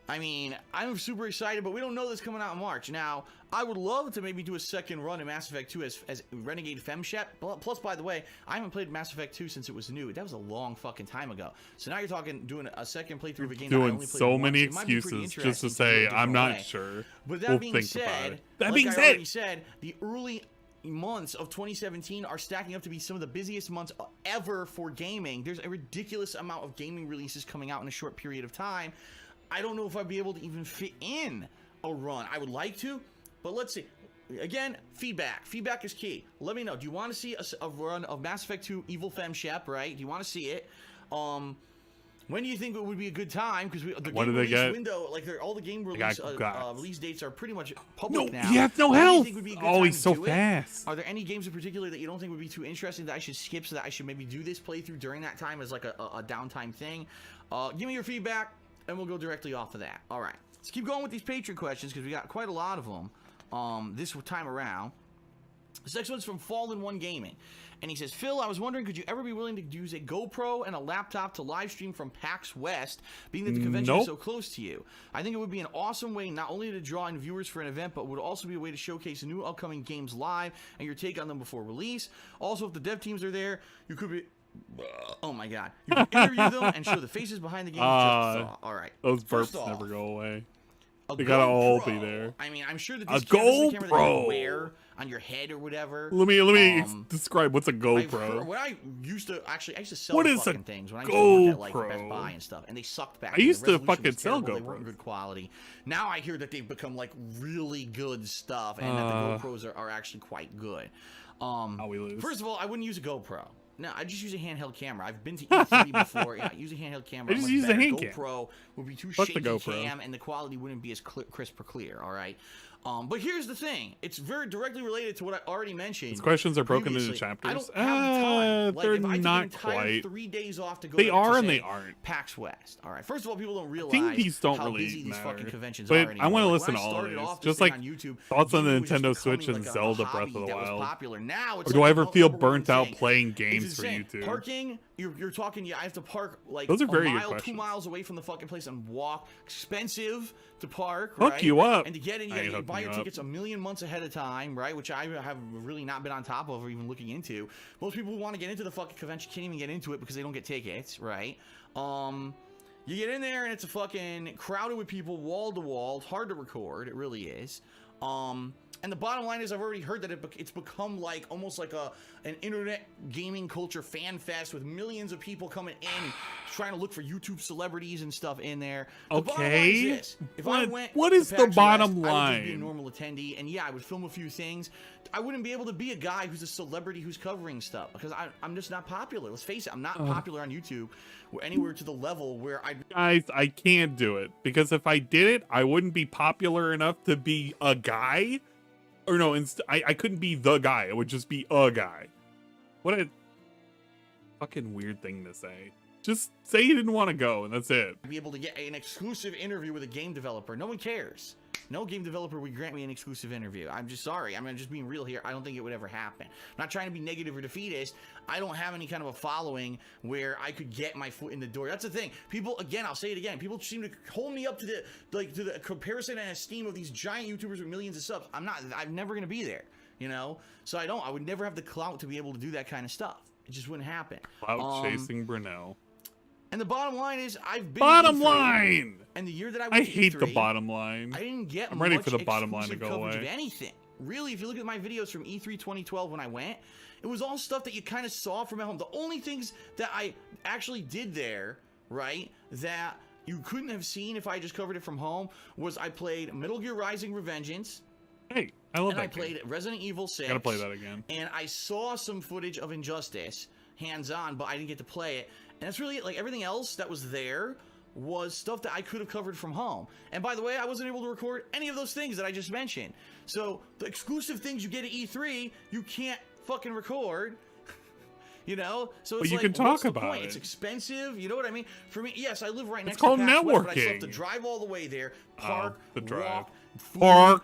I mean, I'm super excited, but we don't know this coming out in March. Now, I would love to maybe do a second run in Mass Effect 2 as Renegade FemShep. Plus, by the way, I haven't played Mass Effect 2 since it was new. That was a long fucking time ago. So now you're talking doing a second playthrough of a game that I only Doing played so once. many It might be pretty excuses just to interesting say, do it a I'm different not way. sure. But that We'll being think about said, it. That like being I said, already said, the early months of 2017 are stacking up to be some of the busiest months ever for gaming. There's a ridiculous amount of gaming releases coming out in a short period of time. I don't know if I'd be able to even fit in a run. I would like to, but let's see. Again, feedback. Feedback is key. Let me know. Do you want to see a run of Mass Effect 2 Evil FemShep, right? Do you want to see it? When do you think it would be a good time? Because the game release window, like all the game release release dates are pretty much public now. You have no health. Oh, he's so fast. Are there any games in particular that you don't think would be too interesting that I should skip, so that I should maybe do this playthrough during that time as like a downtime thing? Give me your feedback, and we'll go directly off of that. All right. Let's keep going with these Patreon questions, because we got quite a lot of them this time around. This next one's from Fallen One Gaming. And he says, Phil, I was wondering, could you ever be willing to use a GoPro and a laptop to live stream from PAX West, being that the convention is so close to you? I think it would be an awesome way not only to draw in viewers for an event, but would also be a way to showcase new upcoming games live and your take on them before release. Also, if the dev teams are there, you could be... Oh my god. You can interview them and show the faces behind the games. All right. Those burps never go away. They gotta all be there. I mean, I'm sure that this camera that you wear on your head or whatever. Let me describe what's a GoPro. When I used to sell fucking things when I used to work at like Best Buy and stuff, and they sucked back. I used to fucking sell GoPros. They weren't good quality. Now I hear that they've become like really good stuff, and that the GoPros are actually quite good. How we lose. First of all, I wouldn't use a GoPro. No, I just use a handheld camera. I've been to E3 before. Yeah, I use a handheld camera. I just use a hand cam. GoPro would be too shaky cam, and the quality wouldn't be as crisp or clear. All right. But here's the thing. It's very directly related to what I already mentioned. These questions are broken into chapters. I don't have time. They're like, if not I take quite. 3 days off to go they to, are to and say, they aren't. PAX West. All right. First of all, people don't realize I think these don't how really busy these matter. fucking conventions but are anymore. I want to like, listen to all of these. Just like on YouTube, thoughts on the gaming was just Nintendo Switch becoming and like Zelda hobby Breath of the that was Wild. popular. Now it's or do like I ever feel #1 burnt out thing. playing games for YouTube? Parking, you're talking. Yeah, I have to park like Those are very a good mile, questions. 2 miles away from the fucking place and walk. Expensive to park. Hook right? you up. And to get in, you gotta buy your tickets a million months ahead of time, right? Which I have really not been on top of or even looking into. Most people who want to get into the fucking convention can't even get into it because they don't get tickets, right? You get in there and it's a fucking crowded with people, wall to wall. It's hard to record. It really is. And the bottom line is, I've already heard that it's become like almost like an internet gaming culture fan fest with millions of people coming in trying to look for YouTube celebrities and stuff in there. The bottom line is this. If I went what is to the PAX bottom West, I would line? just be a normal attendee, and yeah, I would film a few things. I wouldn't be able to be a guy who's a celebrity who's covering stuff because I'm just not popular. Let's face it, I'm not popular on YouTube or anywhere to the level where I can't do it because if I did it, I wouldn't be popular enough to be a guy. Or no, I couldn't be the guy. It would just be a guy. fucking weird thing to say. Just say you didn't want to go, and that's it. Be able to get an exclusive interview with a game developer. No one cares. No game developer would grant me an exclusive interview. I'm just sorry. I'm just being real here. I don't think it would ever happen. I'm not trying to be negative or defeatist. I don't have any kind of a following where I could get my foot in the door. That's the thing. People, again, I'll say it again. People seem to hold me up to the comparison and esteem of these giant YouTubers with millions of subs. I'm never going to be there, you know? So I would never have the clout to be able to do that kind of stuff. It just wouldn't happen. Clout chasing Burnell. And the bottom line is, I've been bottom line. And the year that I went I hate E3, the bottom line. I didn't get I'm ready much for the bottom line to go coverage away. Of anything. Really, if you look at my videos from E3 2012 when I went, it was all stuff that you kind of saw from at home. The only things that I actually did there, right, that you couldn't have seen if I just covered it from home, was I played Metal Gear Rising: Revengeance. Hey, I love and that. I played Resident Evil 6. Gotta play that again. And I saw some footage of Injustice, hands-on, but I didn't get to play it. And that's really it. Like, everything else that was there was stuff that I could have covered from home. And by the way, I wasn't able to record any of those things that I just mentioned. So the exclusive things you get at E3, you can't fucking record. You know, so it's but you like, can talk what's the about point? it. It's expensive. You know what I mean? For me, yes, I live right next called to PAX West, but I still networking. have to drive all the way there, park, the drive.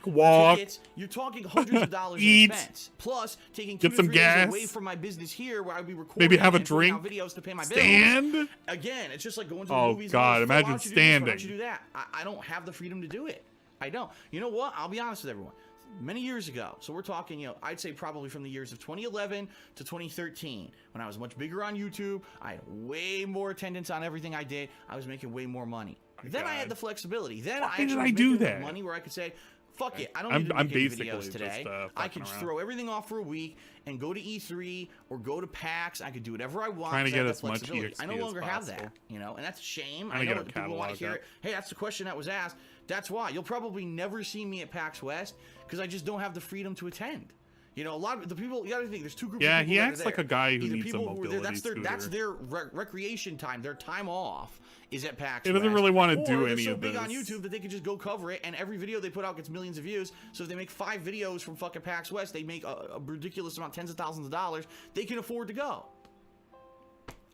walk, tickets. You're talking hundreds of dollars in expense. Plus, taking 2 to 3 days away from my business here, where I'd be recording, maybe have a and drink, out videos to pay my stand. bills. Again, it's just like going to the Oh movies. God, and imagine why don't you standing. Do this? Why don't you do that? I don't have the freedom to do it. I don't. You know what? I'll be honest with everyone. Many years ago, so we're talking, you know, I'd say probably from the years of 2011 to 2013, when I was much bigger on YouTube, I had way more attendance on everything I did, I was making way more money. Then I had the flexibility. Then I actually was making money where I could say, fuck it, I don't need to make any videos today. I could just throw everything off for a week and go to E3 or go to PAX. I could do whatever I want. Trying to get as much EXP I no longer as have possible. that, you know, and that's a shame. I know that people want to hear it. Hey, that's the question that was asked. That's why you'll probably never see me at PAX West, because I just don't have the freedom to attend. You know, a lot of the people, you gotta think, there's two groups of people. Yeah, he acts like a guy who needs a mobility that's their recreation time, their time off is at PAX West. He doesn't really want to do any so of this. big on YouTube that they can just go cover it, and every video they put out gets millions of views. So if they make 5 videos from fucking PAX West, they make a ridiculous amount, tens of thousands of dollars. They can afford to go.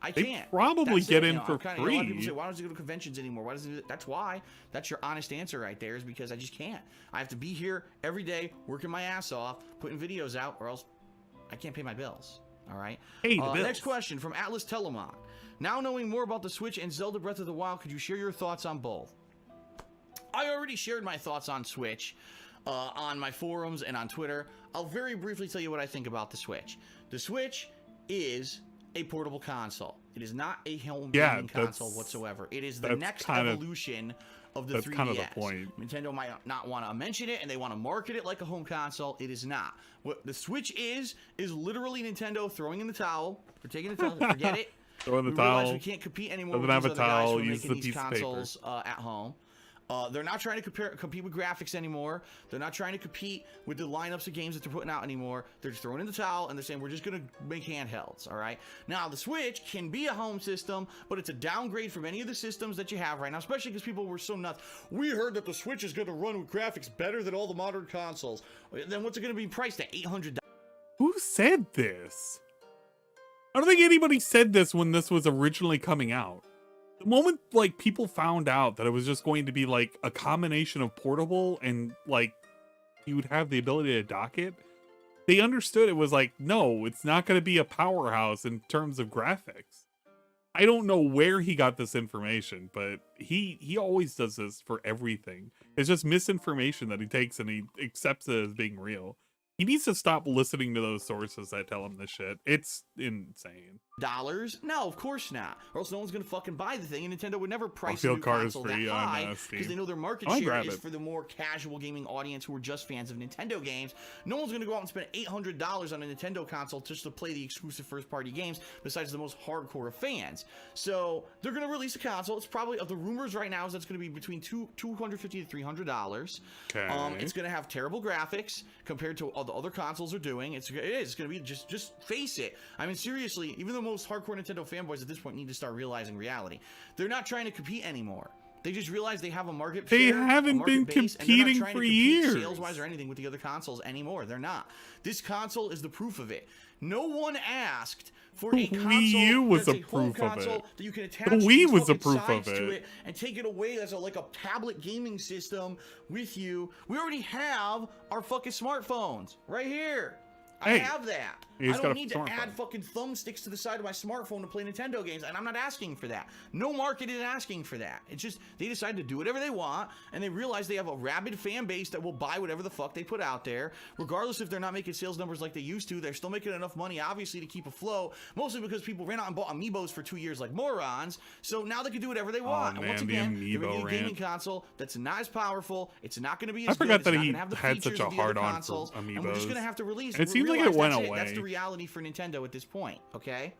I can't. They probably get in for free. A lot of people say, why don't you go to conventions anymore? Why doesn't it? That's why. That's your honest answer right there, is because I just can't. I have to be here every day, working my ass off, putting videos out, or else I can't pay my bills. All right? Hey, the bills. Next question from Atlas Telemon. Now knowing more about the Switch and Zelda Breath of the Wild, could you share your thoughts on both? I already shared my thoughts on Switch on my forums and on Twitter. I'll very briefly tell you what I think about the Switch. The Switch is a portable console. It is not a home gaming console whatsoever. It is the next evolution of the 3DS. That's kind of the point. Nintendo might not want to mention it, and they want to market it like a home console. It is not. What the Switch is literally Nintendo throwing in the towel. They're taking the towel. Forget it. Throw in the towel. Realize we can't compete anymore with these other guys who are use making these consoles at home. They're not trying to compete with graphics anymore. They're not trying to compete with the lineups of games that they're putting out anymore. They're just throwing in the towel, and they're saying, we're just going to make handhelds, all right? Now, the Switch can be a home system, but it's a downgrade from any of the systems that you have right now, especially because people were so nuts. We heard that the Switch is going to run with graphics better than all the modern consoles. Then what's it going to be priced at? $800? Who said this? I don't think anybody said this when this was originally coming out. The moment, like, people found out that it was just going to be, like, a combination of portable and, like, you would have the ability to dock it, they understood it was like, no, it's not going to be a powerhouse in terms of graphics. I don't know where he got this information, but he always does this for everything. It's just misinformation that he takes and he accepts it as being real. He needs to stop listening to those sources that tell him this shit. It's insane. No, of course not. Or else no one's gonna fucking buy the thing, and Nintendo would never price a new console that high, because they know their market share is for the more casual gaming audience who are just fans of Nintendo games. No one's gonna go out and spend $800 on a Nintendo console just to play the exclusive first-party games, besides the most hardcore of fans. So they're gonna release a console. It's probably, of the rumors right now, is that's gonna be between $250 to $300. Okay. It's gonna have terrible graphics compared to all the other consoles are doing. It's gonna be, just face it. I mean, seriously, even the most hardcore Nintendo fanboys at this point need to start realizing reality. They're not trying to compete anymore. They just realized they have a market They share, haven't been competing for years. Sales-wise or anything with the other consoles anymore. They're not. This console is the proof of it. No one asked for a console Wii U was that's a proof of it. that you can attach the Wii was a fucking proof sides of to it. it and take it away as like a tablet gaming system with you. We already have our fucking smartphones right here. I have that. I don't need to add fucking thumbsticks to the side of my smartphone to play Nintendo games, and I'm not asking for that. No market is asking for that. It's just they decide to do whatever they want, and they realize they have a rabid fan base that will buy whatever the fuck they put out there, regardless if they're not making sales numbers like they used to. They're still making enough money, obviously, to keep afloat, mostly because people ran out and bought Amiibos for 2 years like morons, so now they can do whatever they want. And once again, they're making a gaming console that's not as powerful, it's not going to be as good, I forgot that he had such a hard-on for Amiibos. And we're just going to have to release it. It seems like it went away. That's the reality for Nintendo at this point, okay?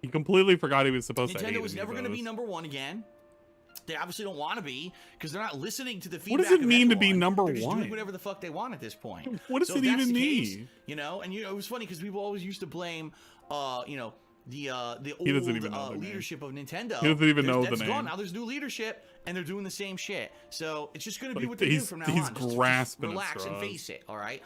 He completely forgot he was supposed to hate Nintendo was never going to be #1 again. They obviously don't want to be because they're not listening to the feedback. What does it mean to be #1? They're just doing whatever the fuck they want at this point. What does it even mean? You know, and it was funny because people always used to blame, the old leadership of Nintendo. He doesn't even know the name. Gone. Now there's new leadership, and they're doing the same shit. So it's just going to be what they do from now on. Just grasping relax and face it, all right?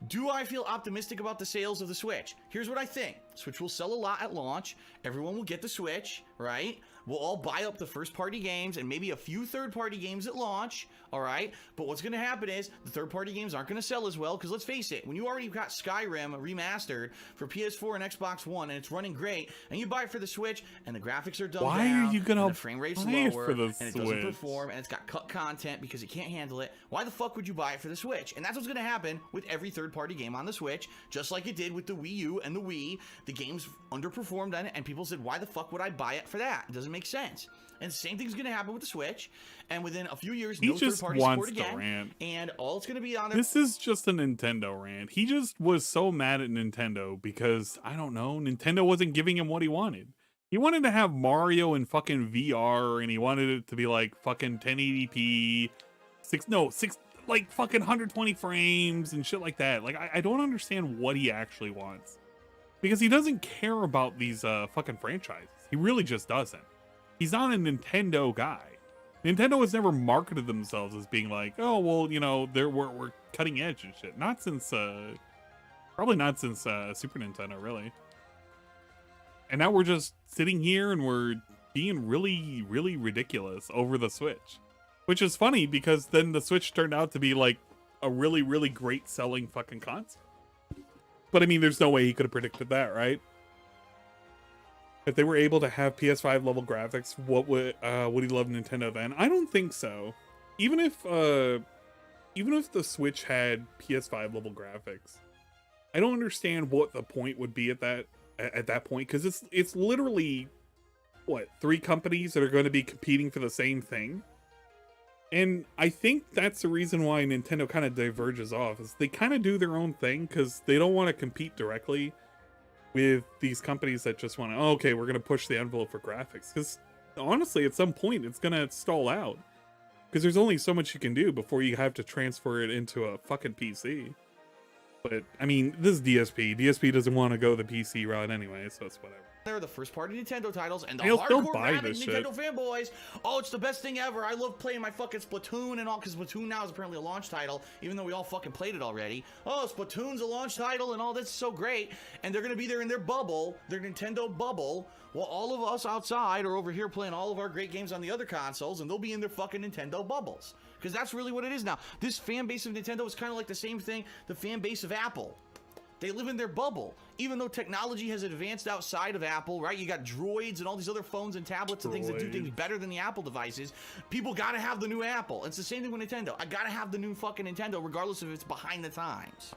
Do I feel optimistic about the sales of the Switch? Here's what I think. Switch will sell a lot at launch. Everyone will get the Switch, right? We'll all buy up the first-party games and maybe a few third-party games at launch, all right? But what's going to happen is the third-party games aren't going to sell as well because let's face it, when you already got Skyrim remastered for PS4 and Xbox One and it's running great, and you buy it for the Switch and the graphics are dumbed down, why are you going to the frame rate's buy it lower, for the and Switch? It doesn't perform, and it's got cut content because it can't handle it, why the fuck would you buy it for the Switch? And that's what's going to happen with every third-party game on the Switch, just like it did with the Wii U and the Wii. The games underperformed on it, and people said, why the fuck would I buy it for that? It doesn't make sense. And the same thing's going to happen with the Switch. And within a few years, no third-party support again. Rant. And all it's going to be on there. This is just a Nintendo rant. He just was so mad at Nintendo because, I don't know, Nintendo wasn't giving him what he wanted. He wanted to have Mario in fucking VR, and he wanted it to be like fucking 1080p, like fucking 120 frames and shit like that. Like, I don't understand what he actually wants. Because he doesn't care about these fucking franchises. He really just doesn't. He's not a Nintendo guy. Nintendo has never marketed themselves as being like, oh, well, you know, we're cutting edge and shit. Not since, probably not since Super Nintendo, really. And now we're just sitting here and we're being really, really ridiculous over the Switch. Which is funny because then the Switch turned out to be like a really, really great selling fucking console. But I mean, there's no way he could have predicted that, right? If they were able to have PS5 level graphics, would he love Nintendo then? I don't think so. Even if the Switch had PS5 level graphics, I don't understand what the point would be at that point, because it's literally what, 3 companies that are going to be competing for the same thing. And I think that's the reason why Nintendo kind of diverges off, is they kind of do their own thing because they don't want to compete directly with these companies that just want to, oh, okay, we're going to push the envelope for graphics. Because honestly, at some point, it's going to stall out. Because there's only so much you can do before you have to transfer it into a fucking PC. But, I mean, this is DSP. DSP doesn't want to go the PC route anyway, so it's whatever. They're the first-party Nintendo titles, and the hardcore rabid Nintendo fanboys. Oh, it's the best thing ever. I love playing my fucking Splatoon and all, because Splatoon now is apparently a launch title, even though we all fucking played it already. Oh, Splatoon's a launch title, and all that's so great. And they're going to be there in their bubble, their Nintendo bubble, while all of us outside are over here playing all of our great games on the other consoles, and they'll be in their fucking Nintendo bubbles. Because that's really what it is now. This fan base of Nintendo is kind of like the same thing, the fan base of Apple. They live in their bubble. Even though technology has advanced outside of Apple, right? You got droids and all these other phones and tablets and things that do things better than the Apple devices. People gotta have the new Apple. It's the same thing with Nintendo. I gotta have the new fucking Nintendo, regardless if it's behind the times.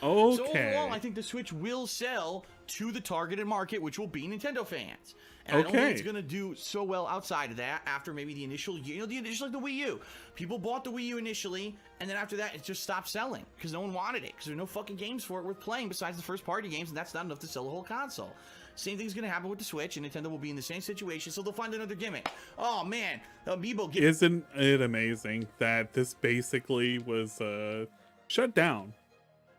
Okay. So overall, I think the Switch will sell to the targeted market, which will be Nintendo fans. And I don't think it's going to do so well outside of that after maybe the initial, like the Wii U. People bought the Wii U initially, and then after that, it just stopped selling because no one wanted it because there are no fucking games for it worth playing besides the first-party games, and that's not enough to sell the whole console. Same thing's going to happen with the Switch, and Nintendo will be in the same situation, so they'll find another gimmick. Oh, man, the Amiibo gimmick. Isn't it amazing that this basically was shut down?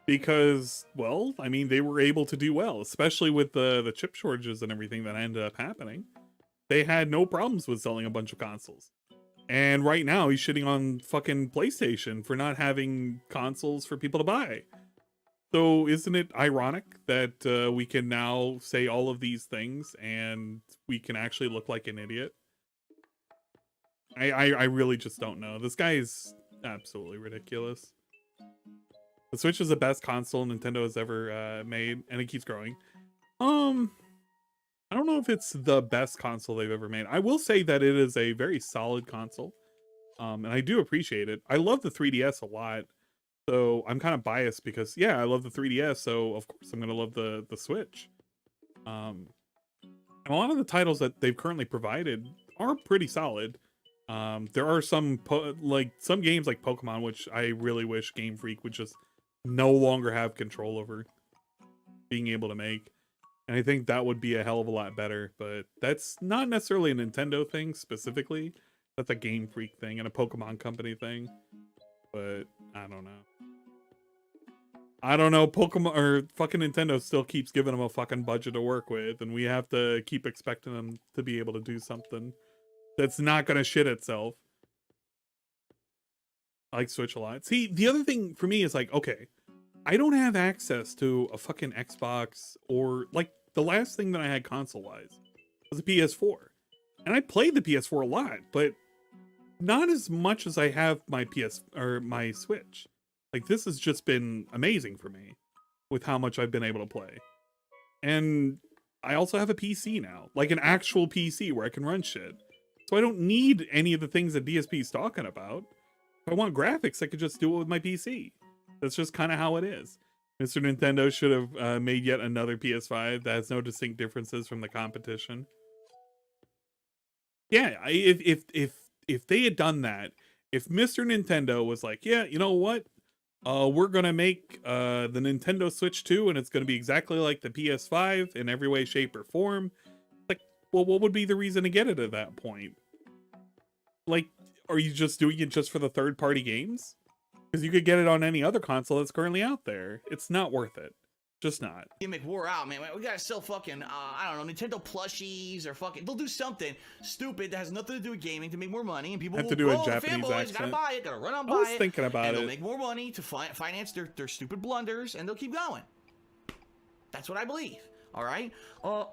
Because, well, I mean, they were able to do well, especially with the chip shortages and everything that ended up happening. they had no problems with selling a bunch of consoles. And right now he's shitting on fucking PlayStation for not having consoles for people to buy. So isn't it ironic that we can now say all of these things and we can actually look like an idiot? I really just don't know. This guy is absolutely ridiculous. The Switch is the best console Nintendo has ever made, and it keeps growing. I don't know if it's the best console they've ever made. I will say that it is a very solid console, and I do appreciate it. I love the 3DS a lot, so I'm kind of biased because, yeah, I love the 3DS, so of course I'm going to love the Switch. And a lot of the titles that they've currently provided are pretty solid. There are some some games like Pokemon, which I really wish Game Freak would just no longer have control over being able to make. And I think that would be a hell of a lot better, but that's not necessarily a Nintendo thing specifically. That's a Game Freak thing and a Pokemon Company thing. But I don't know. I don't know. Pokemon or fucking Nintendo still keeps giving them a fucking budget to work with, and we have to keep expecting them to be able to do something that's not gonna shit itself. I like Switch a lot. See, the other thing for me is like, okay, I don't have access to a fucking Xbox, or like the last thing that I had console-wise was a PS4. And I played the PS4 a lot, but not as much as I have my my Switch. Like, this has just been amazing for me with how much I've been able to play. And I also have a PC now, like an actual PC where I can run shit. So I don't need any of the things that DSP is talking about. If I want graphics, I could just do it with my PC. That's just kind of how it is. Mr. Nintendo should have made yet another PS5 that has no distinct differences from the competition. Yeah, if they had done that, if Mr. Nintendo was like, yeah, you know what? We're gonna make the Nintendo Switch 2, and it's gonna be exactly like the PS5 in every way, shape, or form. Like, well, what would be the reason to get it at that point? Like, are you just doing it just for the third-party games? Because you could get it on any other console that's currently out there. It's not worth it. Just not. Gimmick wore out, man. We gotta sell fucking, I don't know, Nintendo plushies or fucking... They'll do something stupid that has nothing to do with gaming to make more money, and people have will to do a fanboys, Japanese accent. Gotta buy it, gotta run on, buy it. I was thinking about and it. They'll make more money to finance their stupid blunders, and they'll keep going. That's what I believe. All right?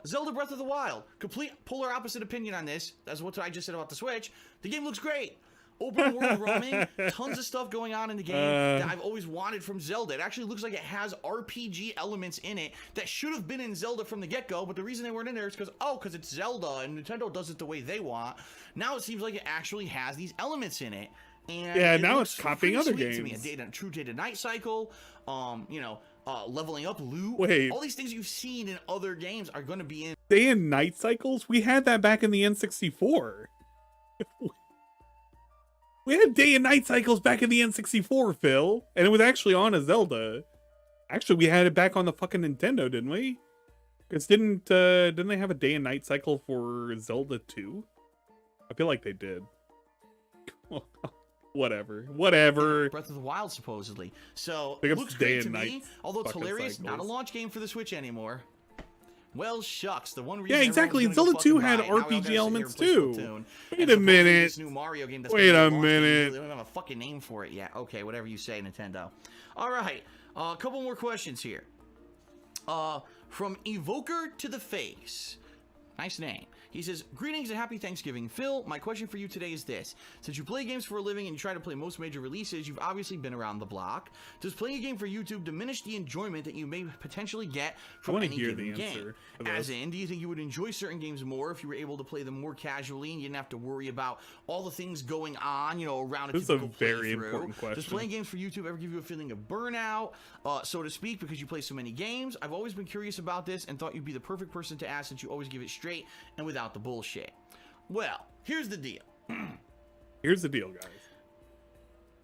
Zelda Breath of the Wild. Complete polar opposite opinion on this. That's what I just said about the Switch. The game looks great. Open world roaming, tons of stuff going on in the game that I've always wanted from Zelda. It actually looks like it has RPG elements in it that should have been in Zelda from the get-go, but the reason they weren't in there is because it's Zelda and Nintendo does it the way they want. Now it seems like it actually has these elements in it. And yeah, now it's copying other games. To me. A true data night cycle, leveling up loot. Wait. All these things you've seen in other games are going to be in. Day and night cycles? We had that back in the N64. We had day and night cycles back in the N64, Phil. And it was actually on a Zelda. Actually, we had it back on the fucking Nintendo, didn't we? Because didn't they have a day and night cycle for Zelda 2? I feel like they did. Whatever. Breath of the Wild, supposedly. So, it looks great to me. Although it's hilarious, not a launch game for the Switch anymore. Well, shucks. The one reason yeah, exactly. Zelda 2 had RPG elements too. Wait a minute. This new Mario game that's Wait a minute. They don't have a fucking name for it yet. Okay, whatever you say, Nintendo. All right. A couple more questions here. From Evoker to the Face. Nice name. He says, greetings and happy Thanksgiving. Phil, my question for you today is this. Since you play games for a living and you try to play most major releases, you've obviously been around the block. Does playing a game for YouTube diminish the enjoyment that you may potentially get from any given game? As in, do you think you would enjoy certain games more if you were able to play them more casually and you didn't have to worry about all the things going on, around a typical playthrough? This is a very important question. Does playing games for YouTube ever give you a feeling of burnout, so to speak, because you play so many games? I've always been curious about this and thought you'd be the perfect person to ask since you always give it straight and without the bullshit. Well, here's the deal. Here's the deal, guys.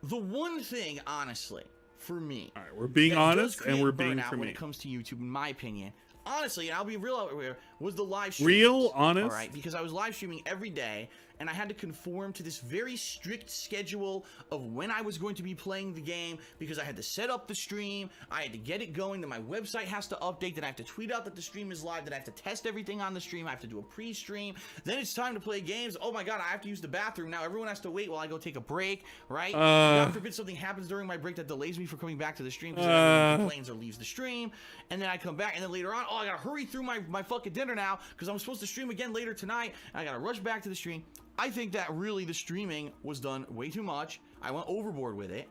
The one thing, honestly, for me... All right, we're being honest and we're being for me. When it comes to YouTube, in my opinion, honestly, and I'll be real out here, was the live stream. Real, honest? All right, because I was live streaming every day, and I had to conform to this very strict schedule of when I was going to be playing the game, because I had to set up the stream, I had to get it going, then my website has to update, then I have to tweet out that the stream is live, then I have to test everything on the stream, I have to do a pre-stream, then it's time to play games. Oh my god, I have to use the bathroom. Now everyone has to wait while I go take a break, right? God forbid something happens during my break that delays me from coming back to the stream because everyone complains or leaves the stream, and then I come back, and then later on, oh, I gotta hurry through my fucking dinner now because I'm supposed to stream again later tonight, and I gotta rush back to the stream. I think that really the streaming was done way too much. I went overboard with it.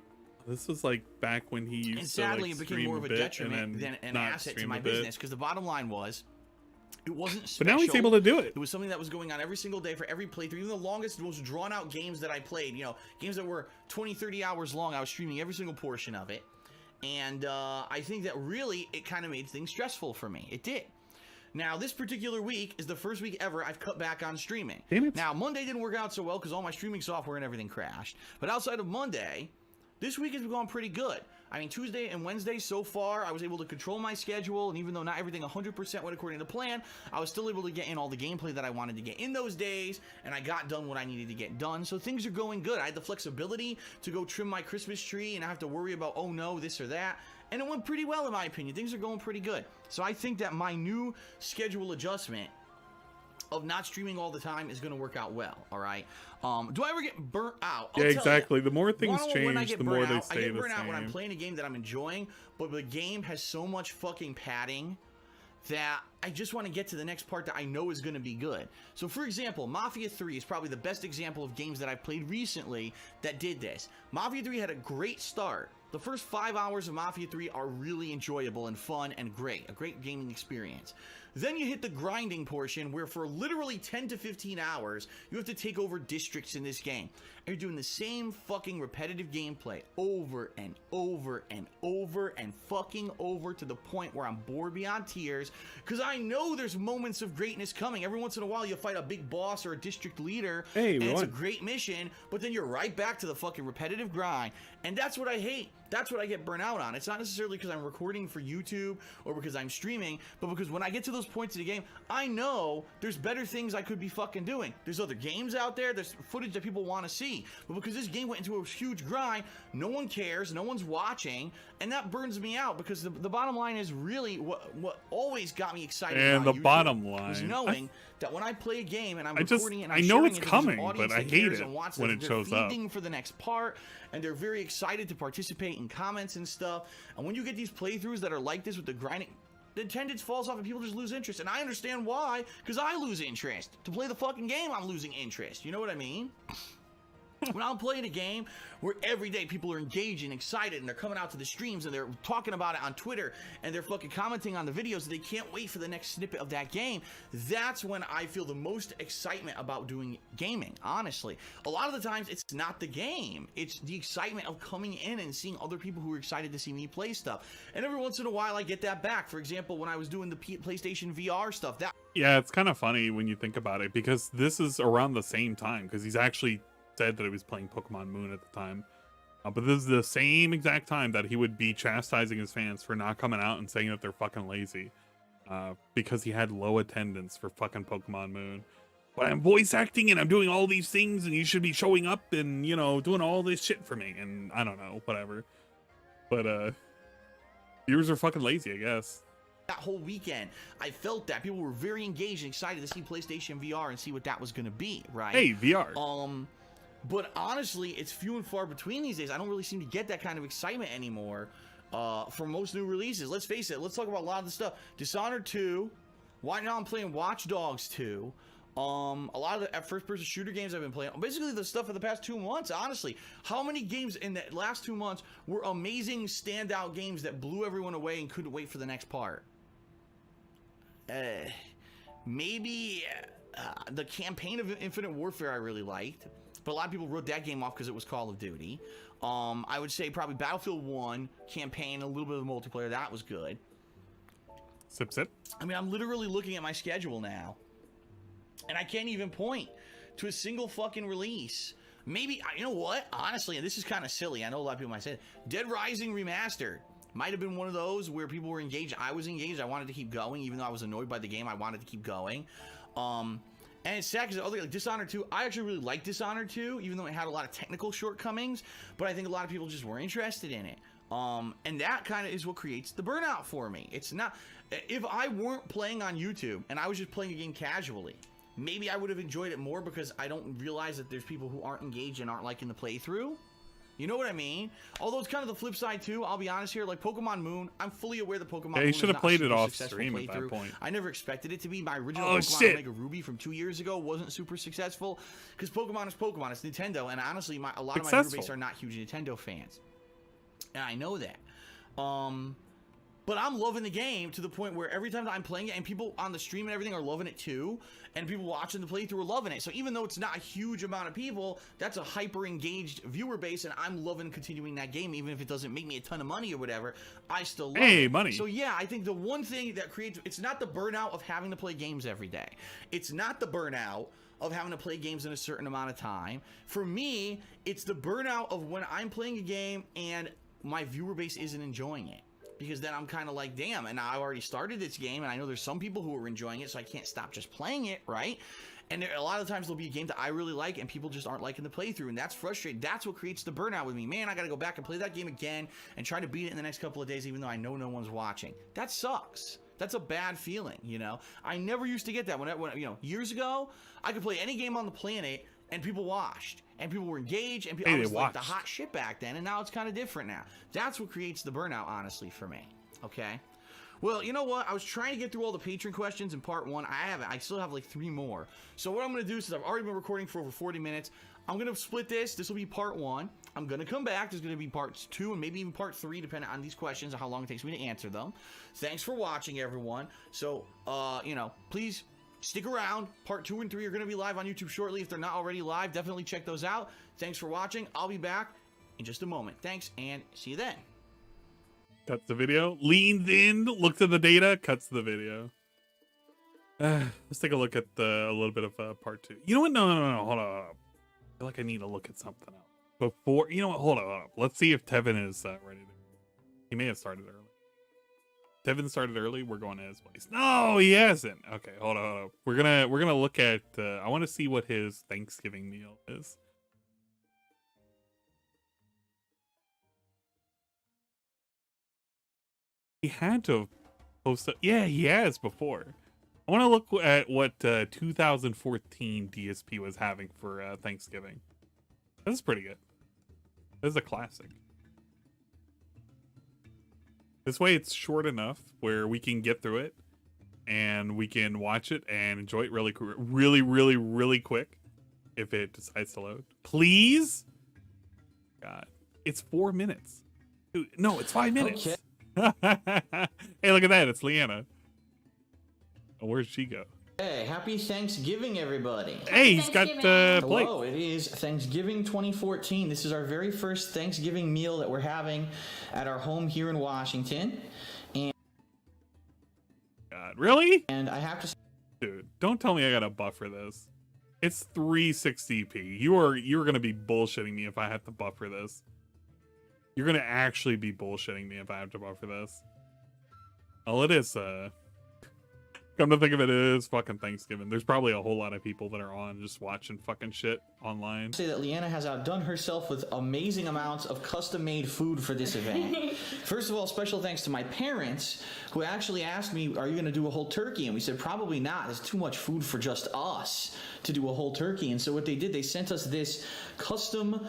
This was like back when he used and sadly, to like it became more of a detriment than an asset to my business, because the bottom line was, it wasn't special. But now he's able to do it. It was something that was going on every single day for every playthrough. Even the longest, most drawn out games that I played, you know, games that were 20, 30 hours long, I was streaming every single portion of it. And I think that really, it kind of made things stressful for me. It did. Now, this particular week is the first week ever I've cut back on streaming. Now, Monday didn't work out so well because all my streaming software and everything crashed. But outside of Monday, this week has been going pretty good. I mean, Tuesday and Wednesday so far, I was able to control my schedule, and even though not everything 100% went according to plan, I was still able to get in all the gameplay that I wanted to get in those days, and I got done what I needed to get done, so things are going good. I had the flexibility to go trim my Christmas tree and not have to worry about, oh no, this or that, and it went pretty well in my opinion. Things are going pretty good. So I think that my new schedule adjustment of not streaming all the time is going to work out well, all right? Do I ever get burnt out? Yeah, exactly. The more things change, the more they stay the same. I get burnt out when I'm playing a game that I'm enjoying, but the game has so much fucking padding that I just want to get to the next part that I know is going to be good. So, for example, Mafia 3 is probably the best example of games that I've played recently that did this. Mafia 3 had a great start. The first 5 hours of Mafia 3 are really enjoyable and fun and great. A great gaming experience. Then you hit the grinding portion where for literally 10 to 15 hours, you have to take over districts in this game. And you're doing the same fucking repetitive gameplay over and over and over and fucking over to the point where I'm bored beyond tears, because I know there's moments of greatness coming. Every once in a while you fight a big boss or a district leader, and it's a great mission, but then you're right back to the fucking repetitive grind. And that's what I hate. That's what I get burnt out on. It's not necessarily because I'm recording for YouTube or because I'm streaming, but because when I get to those points in the game, I know there's better things I could be fucking doing. There's other games out there, there's footage that people want to see. But because this game went into a huge grind, no one cares, no one's watching, and that burns me out, because the bottom line is really what always got me excited about YouTube bottom line was knowing that when I play a game and I'm recording it and I'm I know sharing it's it to coming, an but I audience hate that it when it shows up. For the next part, and they're very excited to participate in comments and stuff. And when you get these playthroughs that are like this with the grinding, the attendance falls off and people just lose interest. And I understand why, because I lose interest. To play the fucking game, I'm losing interest. You know what I mean? When I'm playing a game where every day people are engaged and excited and they're coming out to the streams and they're talking about it on Twitter and they're fucking commenting on the videos and they can't wait for the next snippet of that game, that's when I feel the most excitement about doing gaming, honestly. A lot of the times it's not the game, it's the excitement of coming in and seeing other people who are excited to see me play stuff. And every once in a while I get that back. For example, when I was doing the PlayStation VR stuff, yeah, it's kind of funny when you think about it, because this is around the same time, because he's actually said that he was playing Pokemon Moon at the time, but this is the same exact time that he would be chastising his fans for not coming out and saying that they're fucking lazy, because he had low attendance for fucking Pokemon Moon. But I'm voice acting and I'm doing all these things and you should be showing up and, you know, doing all this shit for me, and I don't know, whatever. But viewers are fucking lazy, I guess. That whole weekend, I felt that people were very engaged and excited to see PlayStation VR and see what that was going to be, right? Hey, VR. But honestly, it's few and far between these days. I don't really seem to get that kind of excitement anymore for most new releases. Let's face it. Let's talk about a lot of the stuff. Dishonored 2. Right now I'm playing Watch Dogs 2. A lot of the first-person shooter games I've been playing. Basically, the stuff for the past 2 months, honestly. How many games in the last 2 months were amazing, standout games that blew everyone away and couldn't wait for the next part? Maybe the campaign of Infinite Warfare I really liked. But a lot of people wrote that game off because it was Call of Duty. I would say probably Battlefield 1, campaign, a little bit of multiplayer. That was good. Sip, sip. I mean, I'm literally looking at my schedule now. And I can't even point to a single fucking release. Maybe, you know what? Honestly, and this is kind of silly. I know a lot of people might say it. Dead Rising Remastered might have been one of those where people were engaged. I was engaged. I wanted to keep going. Even though I was annoyed by the game, I wanted to keep going. And it's sad because like Dishonored 2, I actually really like Dishonored 2, even though it had a lot of technical shortcomings, but I think a lot of people just weren't interested in it. And that kind of is what creates the burnout for me. It's not, if I weren't playing on YouTube and I was just playing a game casually, maybe I would have enjoyed it more because I don't realize that there's people who aren't engaged and aren't liking the playthrough. You know what I mean? Although it's kind of the flip side too. I'll be honest here. Like Pokemon Moon, I'm fully aware that Pokemon Moon you should have played it off stream stream at that point. I never expected it to be. My original Pokemon Omega Ruby from 2 years ago wasn't super successful because Pokemon is Pokemon. It's Nintendo, and honestly, a lot of my viewer base are not huge Nintendo fans, and I know that. But I'm loving the game to the point where every time that I'm playing it and people on the stream and everything are loving it too, and people watching the playthrough are loving it. So even though it's not a huge amount of people, that's a hyper engaged viewer base, and I'm loving continuing that game, even if it doesn't make me a ton of money or whatever. I still love it. Money. So yeah, I think the one thing that creates, it's not the burnout of having to play games every day. It's not the burnout of having to play games in a certain amount of time. For me, it's the burnout of when I'm playing a game and my viewer base isn't enjoying it. Because then I'm kind of like, damn, and I've already started this game, and I know there's some people who are enjoying it, so I can't stop just playing it, right? And a lot of times there'll be a game that I really like, and people just aren't liking the playthrough, and that's frustrating. That's what creates the burnout with me. Man, I gotta go back and play that game again and try to beat it in the next couple of days, even though I know no one's watching. That sucks. That's a bad feeling, you know? I never used to get that. When you know, years ago, I could play any game on the planet, and people watched, and people were engaged, and I was like the hot shit back then, and now it's kind of different now. That's what creates the burnout, honestly, for me. Okay? Well, you know what? I was trying to get through all the patron questions in part 1. I haven't. I still have like 3 more. So what I'm going to do, since I've already been recording for over 40 minutes, I'm going to split this. This will be part 1. I'm going to come back. There's going to be parts 2 and maybe even part 3, depending on these questions and how long it takes me to answer them. Thanks for watching, everyone. So, you know, please stick around. Part 2 and 3 are going to be live on YouTube shortly. If they're not already live, definitely check those out. Thanks for watching. I'll be back in just a moment. Thanks, and see you then. Cuts the video. Leans in, looks at the data, cuts the video. Let's take a look at a little bit of part 2. You know what? No. Hold on. I feel like I need to look at something else. Before, you know what? Hold on. Let's see if Tevin is ready to. He may have started early. Tevin started early. We're going to his place. No, he hasn't. Okay, hold on. We're gonna look at. I want to see what his Thanksgiving meal is. He had to have posted. Yeah, he has before. I want to look at what 2014 DSP was having for Thanksgiving. This is pretty good. This is a classic. This way it's short enough where we can get through it and we can watch it and enjoy it really quick if it decides to load. Please? God. It's 4 minutes. Dude, no, it's 5 minutes. Okay. Hey, look at that. It's Leanna. Oh, where'd she go? Hey, happy Thanksgiving, everybody. Hey, he's got the plate. Hello, it is Thanksgiving 2014. This is our very first Thanksgiving meal that we're having at our home here in Washington. And God, really? And I have to... Dude, don't tell me I gotta buffer this. It's 360p. You're gonna be bullshitting me if I have to buffer this. You're gonna actually be bullshitting me if I have to buffer this. Well, it is, come to think of it, it is fucking Thanksgiving. There's probably a whole lot of people that are on just watching fucking shit online. Say that Leanna has outdone herself with amazing amounts of custom-made food for this event. First of all, special thanks to my parents, who actually asked me, are you going to do a whole turkey? And we said, probably not. There's too much food for just us to do a whole turkey. And so what they did, they sent us this custom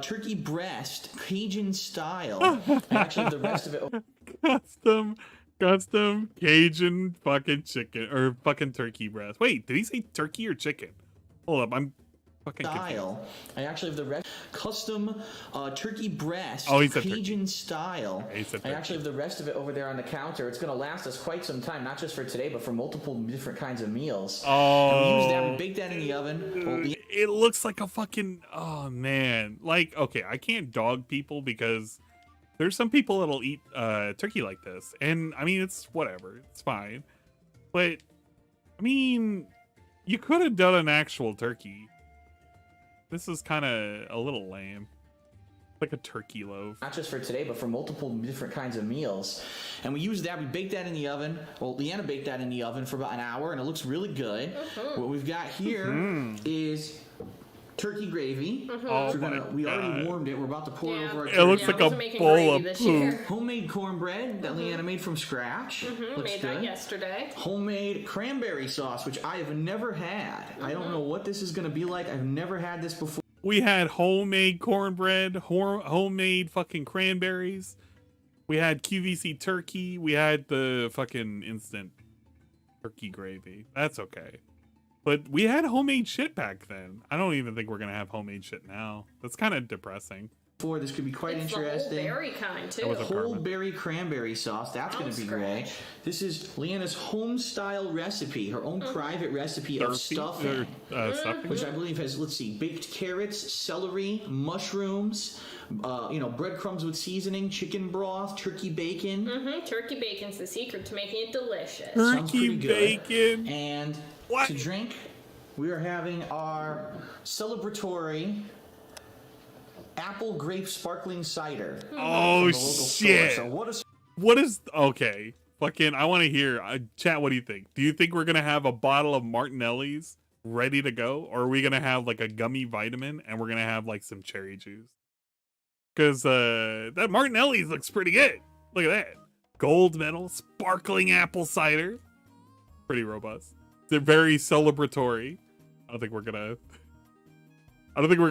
turkey breast, Cajun style. And actually, the rest of it... Custom Cajun fucking chicken or fucking turkey breast. Wait, did he say turkey or chicken? Hold up, I'm fucking style. confused. I actually have the rest custom turkey breast. Oh, he said Cajun turkey. Style. Yeah, he said I actually have the rest of it over there on the counter. It's going to last us quite some time, not just for today, but for multiple different kinds of meals. Oh, and we use that and bake that in the oven. It looks like a fucking oh man. Like okay, I can't dog people because there's some people that'll eat turkey like this, and I mean it's whatever, it's fine. But I mean, you could have done an actual turkey. This is kind of a little lame. Like a turkey loaf. Not just for today, but for multiple different kinds of meals. And we use that. We bake that in the oven. Well, Leanna baked that in the oven for about an hour, and it looks really good. What we've got here is turkey gravy. Oh, we already warmed it. We're about to pour it over our turkey. It looks like a bowl of poop. Homemade cornbread that Leanna made from scratch. Looks made good. that yesterday. Homemade cranberry sauce, which I have never had. I don't know what this is going to be like. I've never had this before. We had homemade cornbread, homemade fucking cranberries. We had QVC turkey. We had the fucking instant turkey gravy. That's okay. But we had homemade shit back then. I don't even think we're going to have homemade shit now. That's kind of depressing. This could be quite interesting. It's the whole berry kind, too. Whole berry cranberry sauce. That's going to be great. This is Leanna's home-style recipe, her own private recipe of stuffing. Which I believe has, let's see, baked carrots, celery, mushrooms, breadcrumbs with seasoning, chicken broth, turkey bacon. Turkey bacon's the secret to making it delicious. Turkey bacon. And to drink, we are having our celebratory apple grape sparkling cider. Oh shit! So what is okay? Fucking, I want to hear. Chat, what do you think? Do you think we're gonna have a bottle of Martinelli's ready to go, or are we gonna have like a gummy vitamin and we're gonna have like some cherry juice? Because that Martinelli's looks pretty good. Look at that, gold medal, sparkling apple cider, pretty robust. They're very celebratory. I don't think we're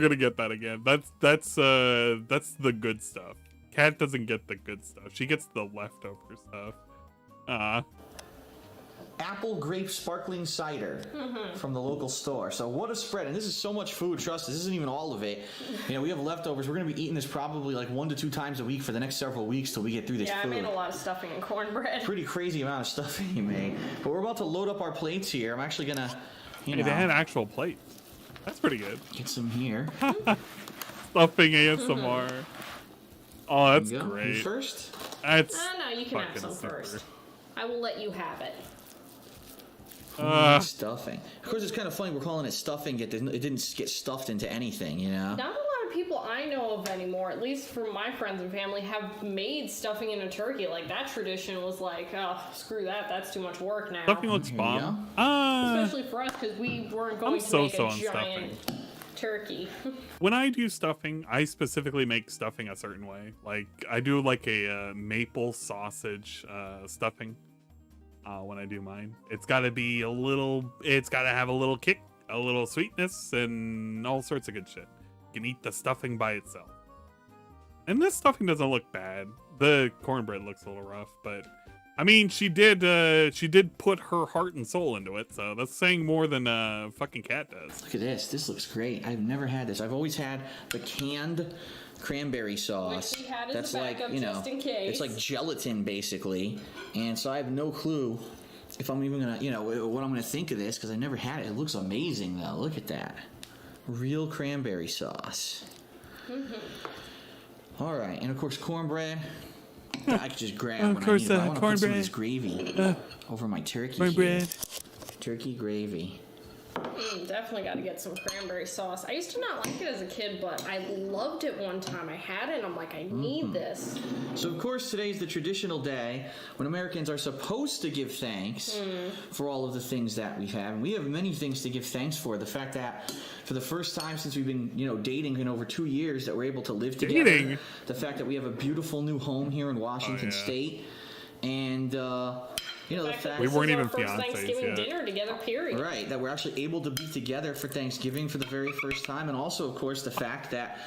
gonna get that again. That's the good stuff. Kat doesn't get the good stuff. She gets the leftover stuff. Apple grape sparkling cider from the local store. So what a spread. And this is so much food. Trust us, this isn't even all of it. We have leftovers. We're going to be eating this probably like 1 to 2 times a week for the next several weeks till we get through this food. I made a lot of stuffing and cornbread. Pretty crazy amount of stuffing you made. But we're about to load up our plates here. I'm actually going to, Hey, they had actual plates. That's pretty good. Get some here. Stuffing ASMR. Oh, that's great. You first? That's no, you can have some first. I will let you have it. Stuffing. Of course, it's kind of funny we're calling it stuffing. It didn't get stuffed into anything, Not a lot of people I know of anymore, at least from my friends and family, have made stuffing in a turkey. Like, that tradition was like, oh, screw that. That's too much work now. Stuffing looks bomb. Especially for us, because we weren't going to make a giant turkey. When I do stuffing, I specifically make stuffing a certain way. Like, I do like a maple sausage stuffing. When I do mine, it's got to be it's got to have a little kick, a little sweetness, and all sorts of good shit. You can eat the stuffing by itself. And this stuffing doesn't look bad. The cornbread looks a little rough, but I mean, she did put her heart and soul into it, so that's saying more than fucking Cat does. Look at this. This looks great. I've never had this. I've always had the canned cranberry sauce. Which we had as that's a backup, like, just in case. It's like gelatin basically, and so I have no clue if I'm even gonna, what I'm gonna think of this because I never had it. It looks amazing though. Look at that, real cranberry sauce. All right, and of course cornbread. I could just grab when I need it. I want to put some of this gravy over my turkey. Cornbread. Turkey gravy. Definitely got to get some cranberry sauce. I used to not like it as a kid, but I loved it one time. I had it, and I'm like, I need this. So, of course, today's the traditional day when Americans are supposed to give thanks for all of the things that we have. And we have many things to give thanks for. The fact that for the first time since we've been, dating in over 2 years that we're able to live together. The fact that we have a beautiful new home here in Washington State. And, the fact we weren't even fiancés Thanksgiving dinner together, period. Right, that we're actually able to be together for Thanksgiving for the very first time. And also, of course, the fact that,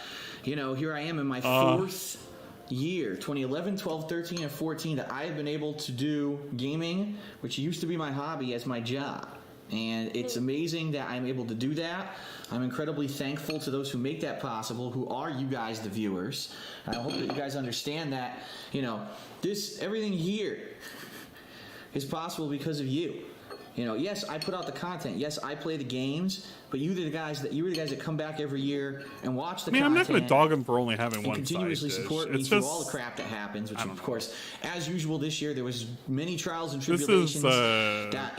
here I am in my 4th year, 2011, 12, 13, and 14, that I have been able to do gaming, which used to be my hobby, as my job. And it's amazing that I'm able to do that. I'm incredibly thankful to those who make that possible, who are you guys, the viewers. And I hope that you guys understand that, everything here is possible because of you. Yes, I put out the content. Yes, I play the games, but you were the guys that come back every year and watch the content. I'm not going to dog him for only having one continuously side support me through all the crap that happens, which of course, as usual this year, there was many trials and tribulations that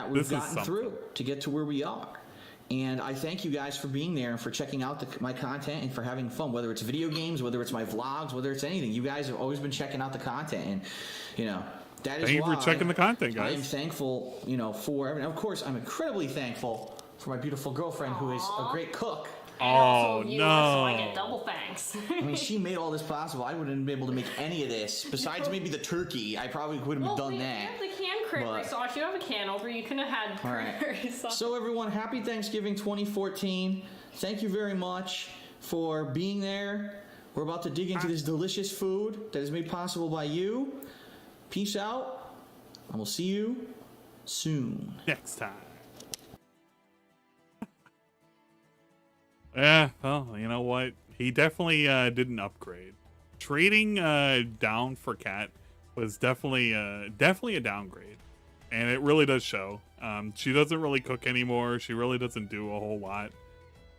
we've gotten through to get to where we are. And I thank you guys for being there and for checking out my content and for having fun, whether it's video games, whether it's my vlogs, whether it's anything. You guys have always been checking out the content, and, you know, that is Thank you for checking the content, guys. I am thankful, you know, for everything. Of course, I'm incredibly thankful for my beautiful girlfriend, who is a great cook. Oh, no. So I get double thanks. I mean, she made all this possible. I wouldn't be able to make any of this. Besides maybe the turkey. I probably wouldn't have done that. You have the canned cranberry sauce. You have a can over. You could have had cranberry sauce. So, everyone, happy Thanksgiving 2014. Thank you very much for being there. We're about to dig into this delicious food that is made possible by you. Peace out, and we'll see you soon. Next time. Yeah, well, you know what? He definitely didn't upgrade. Trading down for Cat was definitely a downgrade, and it really does show. She doesn't really cook anymore. She really doesn't do a whole lot.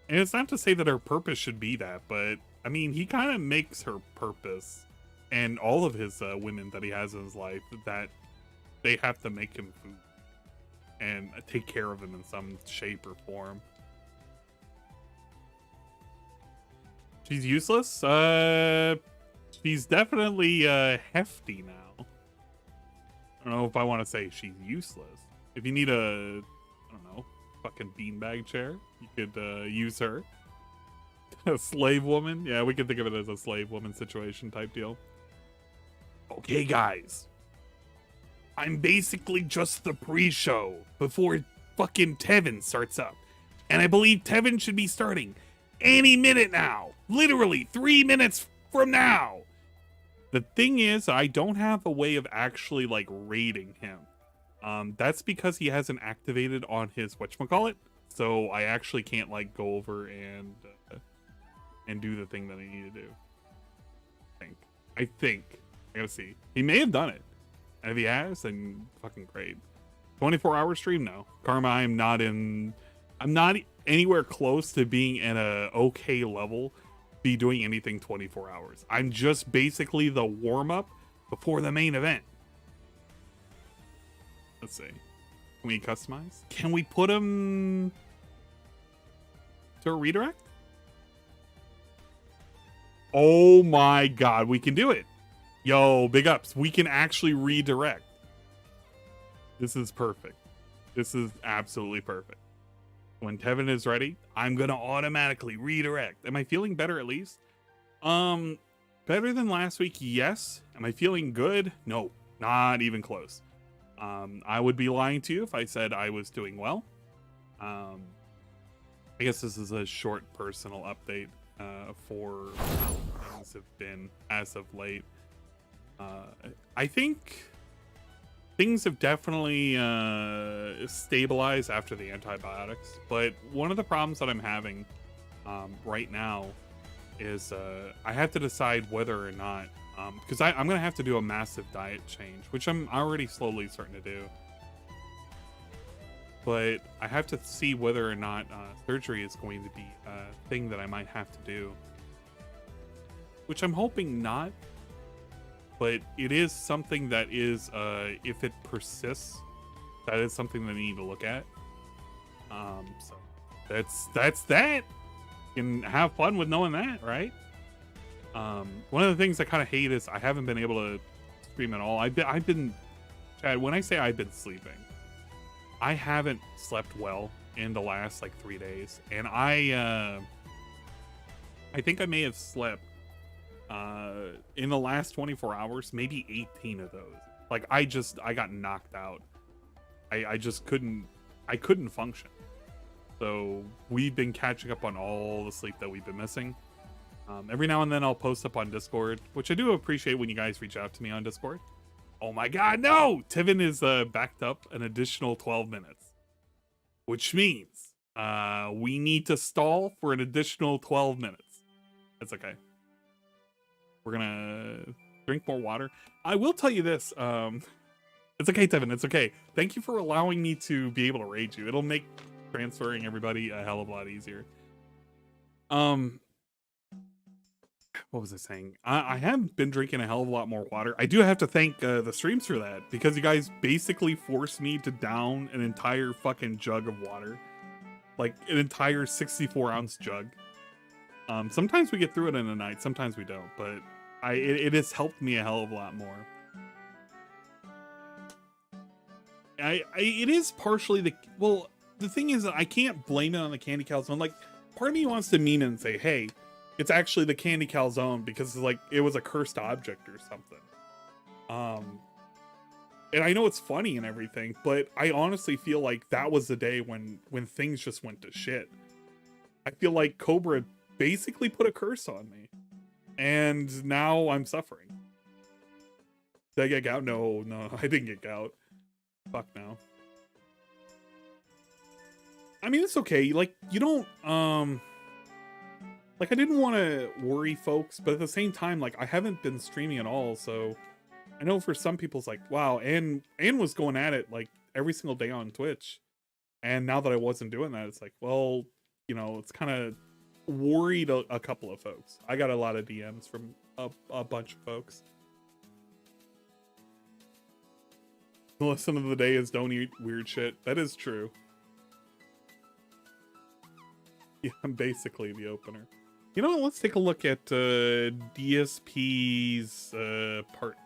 And it's not to say that her purpose should be that, but I mean, he kind of makes her purpose, and all of his women that he has in his life, that they have to make him food and take care of him in some shape or form. She's useless. She's definitely hefty now. I don't know if I want to say she's useless. If you need a, I don't know, fucking beanbag chair, you could use her. A slave woman? Yeah, we could think of it as a slave woman situation type deal. Okay, guys. I'm basically just the pre-show before fucking Tevin starts up. And I believe Tevin should be starting any minute now. Literally 3 minutes from now. The thing is, I don't have a way of actually like rating him. That's because he hasn't activated on his whatchamacallit. So I actually can't like go over and do the thing that I need to do. I think. I gotta see. He may have done it. And if he has, then fucking great. 24-hour stream? No. Karma, I'm not anywhere close to being at a okay level be doing anything 24 hours. I'm just basically the warm-up before the main event. Let's see. Can we customize? Can we put him to a redirect? Oh my god, we can do it. Yo, big ups. We can actually redirect. This is perfect. This is absolutely perfect. When Tevin is ready, I'm gonna automatically redirect. Am I feeling better at least? Better than last week, yes. Am I feeling good? No, not even close. I would be lying to you if I said I was doing well. I guess this is a short personal update for how things have been as of late. I think things have definitely stabilized after the antibiotics, but one of the problems that I'm having right now is I have to decide whether or not, because I'm going to have to do a massive diet change, which I'm already slowly starting to do. But I have to see whether or not surgery is going to be a thing that I might have to do, which I'm hoping not. But it is something that is, if it persists, that is something that I need to look at. So that's that. You can have fun with knowing that, right? One of the things I kind of hate is I haven't been able to stream at all. I've been, Chad, when I say I've been sleeping, I haven't slept well in the last like 3 days, and I think I may have slept in the last 24 hours, maybe 18 of those. Like I got knocked out. I just couldn't function. So we've been catching up on all the sleep that we've been missing. Every now and then I'll post up on Discord, which I do appreciate when you guys reach out to me on Discord. Oh my god, no! Tevin is backed up an additional 12 minutes. Which means we need to stall for an additional 12 minutes. That's okay. We're gonna drink more water. I will tell you this. It's okay, Tevin. It's okay. Thank you for allowing me to be able to raid you. It'll make transferring everybody a hell of a lot easier. What was I saying? I have been drinking a hell of a lot more water. I do have to thank the streams for that, because you guys basically forced me to down an entire fucking jug of water. like an entire 64-ounce jug. Sometimes we get through it in a night, sometimes we don't, but it has helped me a hell of a lot more. It is partially the thing is that I can't blame it on the candy calzone. Like, part of me wants to mean it and say, hey, it's actually the candy calzone because like it was a cursed object or something. And I know it's funny and everything, but I honestly feel like that was the day when things just went to shit. I feel like Cobra basically put a curse on me, and now I'm suffering. Did I get gout? No, I didn't get gout. Fuck no. I mean, it's okay. Like, you don't, like, I didn't want to worry folks, but at the same time, like, I haven't been streaming at all, so I know for some people it's like, wow, Ann was going at it, like, every single day on Twitch, and now that I wasn't doing that, it's like, well, you know, it's kind of worried a couple of folks. I got a lot of DMs from a bunch of folks. The lesson of the day is don't eat weird shit. That is true. Yeah, I'm basically the opener. You know what? Let's take a look at DSP's part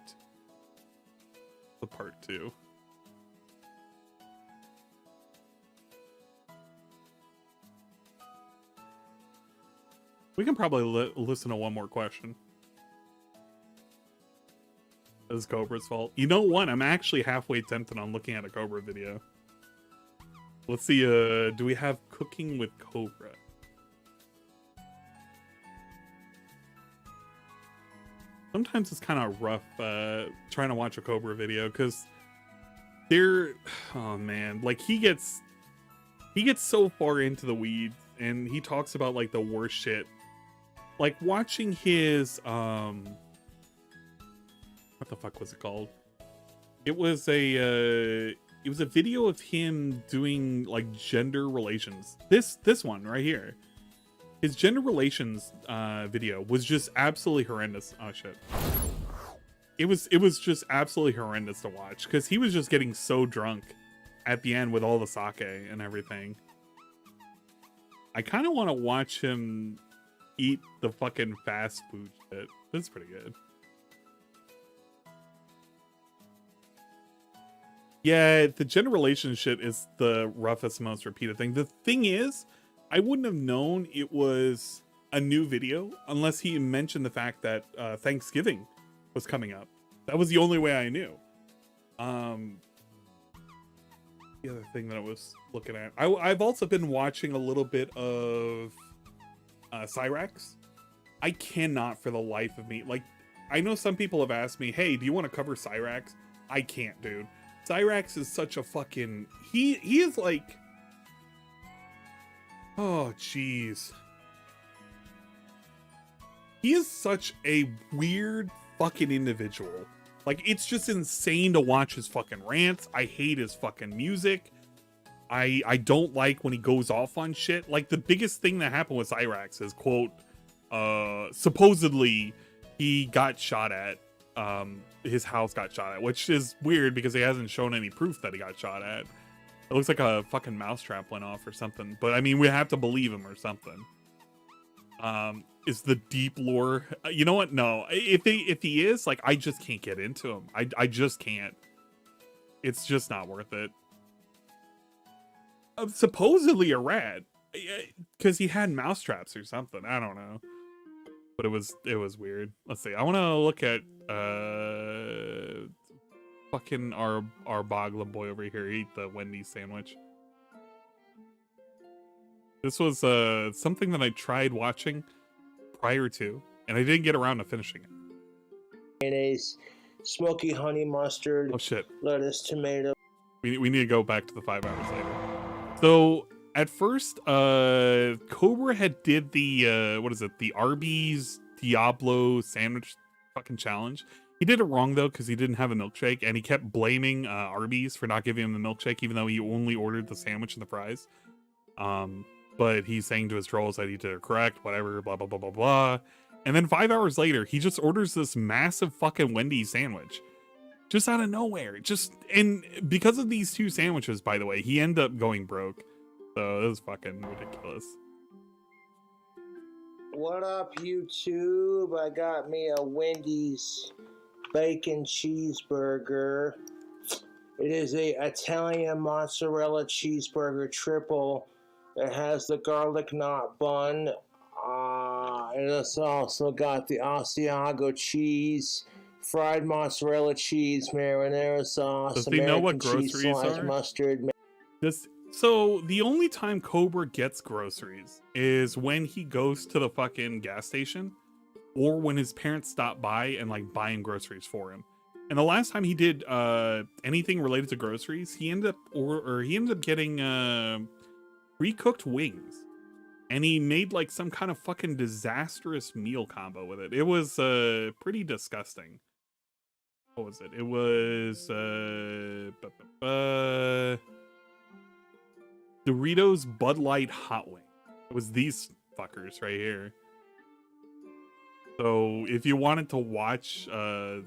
2. We can probably listen to one more question. This is Cobra's fault. You know what? I'm actually halfway tempted on looking at a Cobra video. Let's see, do we have cooking with Cobra? Sometimes it's kind of rough trying to watch a Cobra video because they're, oh man, like he gets so far into the weeds and he talks about like the worst shit. Like watching his what the fuck was it called? It was a video of him doing like gender relations. This one right here. His gender relations video was just absolutely horrendous. Oh shit. It was just absolutely horrendous to watch because he was just getting so drunk at the end with all the sake and everything. I kind of want to watch him eat the fucking fast food shit. That's pretty good. Yeah, the gender relationship is the roughest, most repeated thing. The thing is, I wouldn't have known it was a new video unless he mentioned the fact that Thanksgiving was coming up. That was the only way I knew. The other thing that I was looking at, I've also been watching a little bit of Cyrax. I cannot for the life of me. Like, I know some people have asked me, hey, do you want to cover Cyrax? I can't, dude. Cyrax is such a fucking... He is like... Oh, jeez. He is such a weird fucking individual. Like, it's just insane to watch his fucking rants. I hate his fucking music. I don't like when he goes off on shit. Like, the biggest thing that happened with Cyrax is, quote, supposedly he got shot at. His house got shot at, which is weird because he hasn't shown any proof that he got shot at. It looks like a fucking mousetrap went off or something. But I mean, we have to believe him or something. Is the deep lore? You know what? No. If he is, like, I just can't get into him. I just can't. It's just not worth it. Supposedly a rat, because he had mousetraps or something. I don't know. But it was weird. Let's see. I want to look at fucking our Boglin boy over here eat the Wendy's sandwich. This was something that I tried watching prior to, and I didn't get around to finishing it. Mayonnaise, smoky honey mustard. Oh shit. Lettuce, tomato. We need to go back to the 5 hours later. So at first, Cobra had did the what is it? The Arby's Diablo sandwich fucking challenge. He did it wrong though because he didn't have a milkshake, and he kept blaming Arby's for not giving him the milkshake, even though he only ordered the sandwich and the fries. But he's saying to his trolls that he did it correct, whatever, blah blah blah blah blah. And then 5 hours later, he just orders this massive fucking Wendy's sandwich, just out of nowhere. And because of these 2 sandwiches, by the way, he ended up going broke. So it was fucking ridiculous. What up, YouTube? I got me a Wendy's bacon cheeseburger. It is a Italian mozzarella cheeseburger triple. It has the garlic knot bun. And it's also got the Asiago cheese, fried mozzarella cheese, marinara sauce, does he know what groceries are? Mustard. So the only time Cobra gets groceries is when he goes to the fucking gas station, or when his parents stop by and like buy him groceries for him. And the last time he did anything related to groceries, he ended up getting pre-cooked wings. And he made like some kind of fucking disastrous meal combo with it. It was pretty disgusting. What was it? It was Doritos Bud Light Hot Wing. It was these fuckers right here. So if you wanted to watch your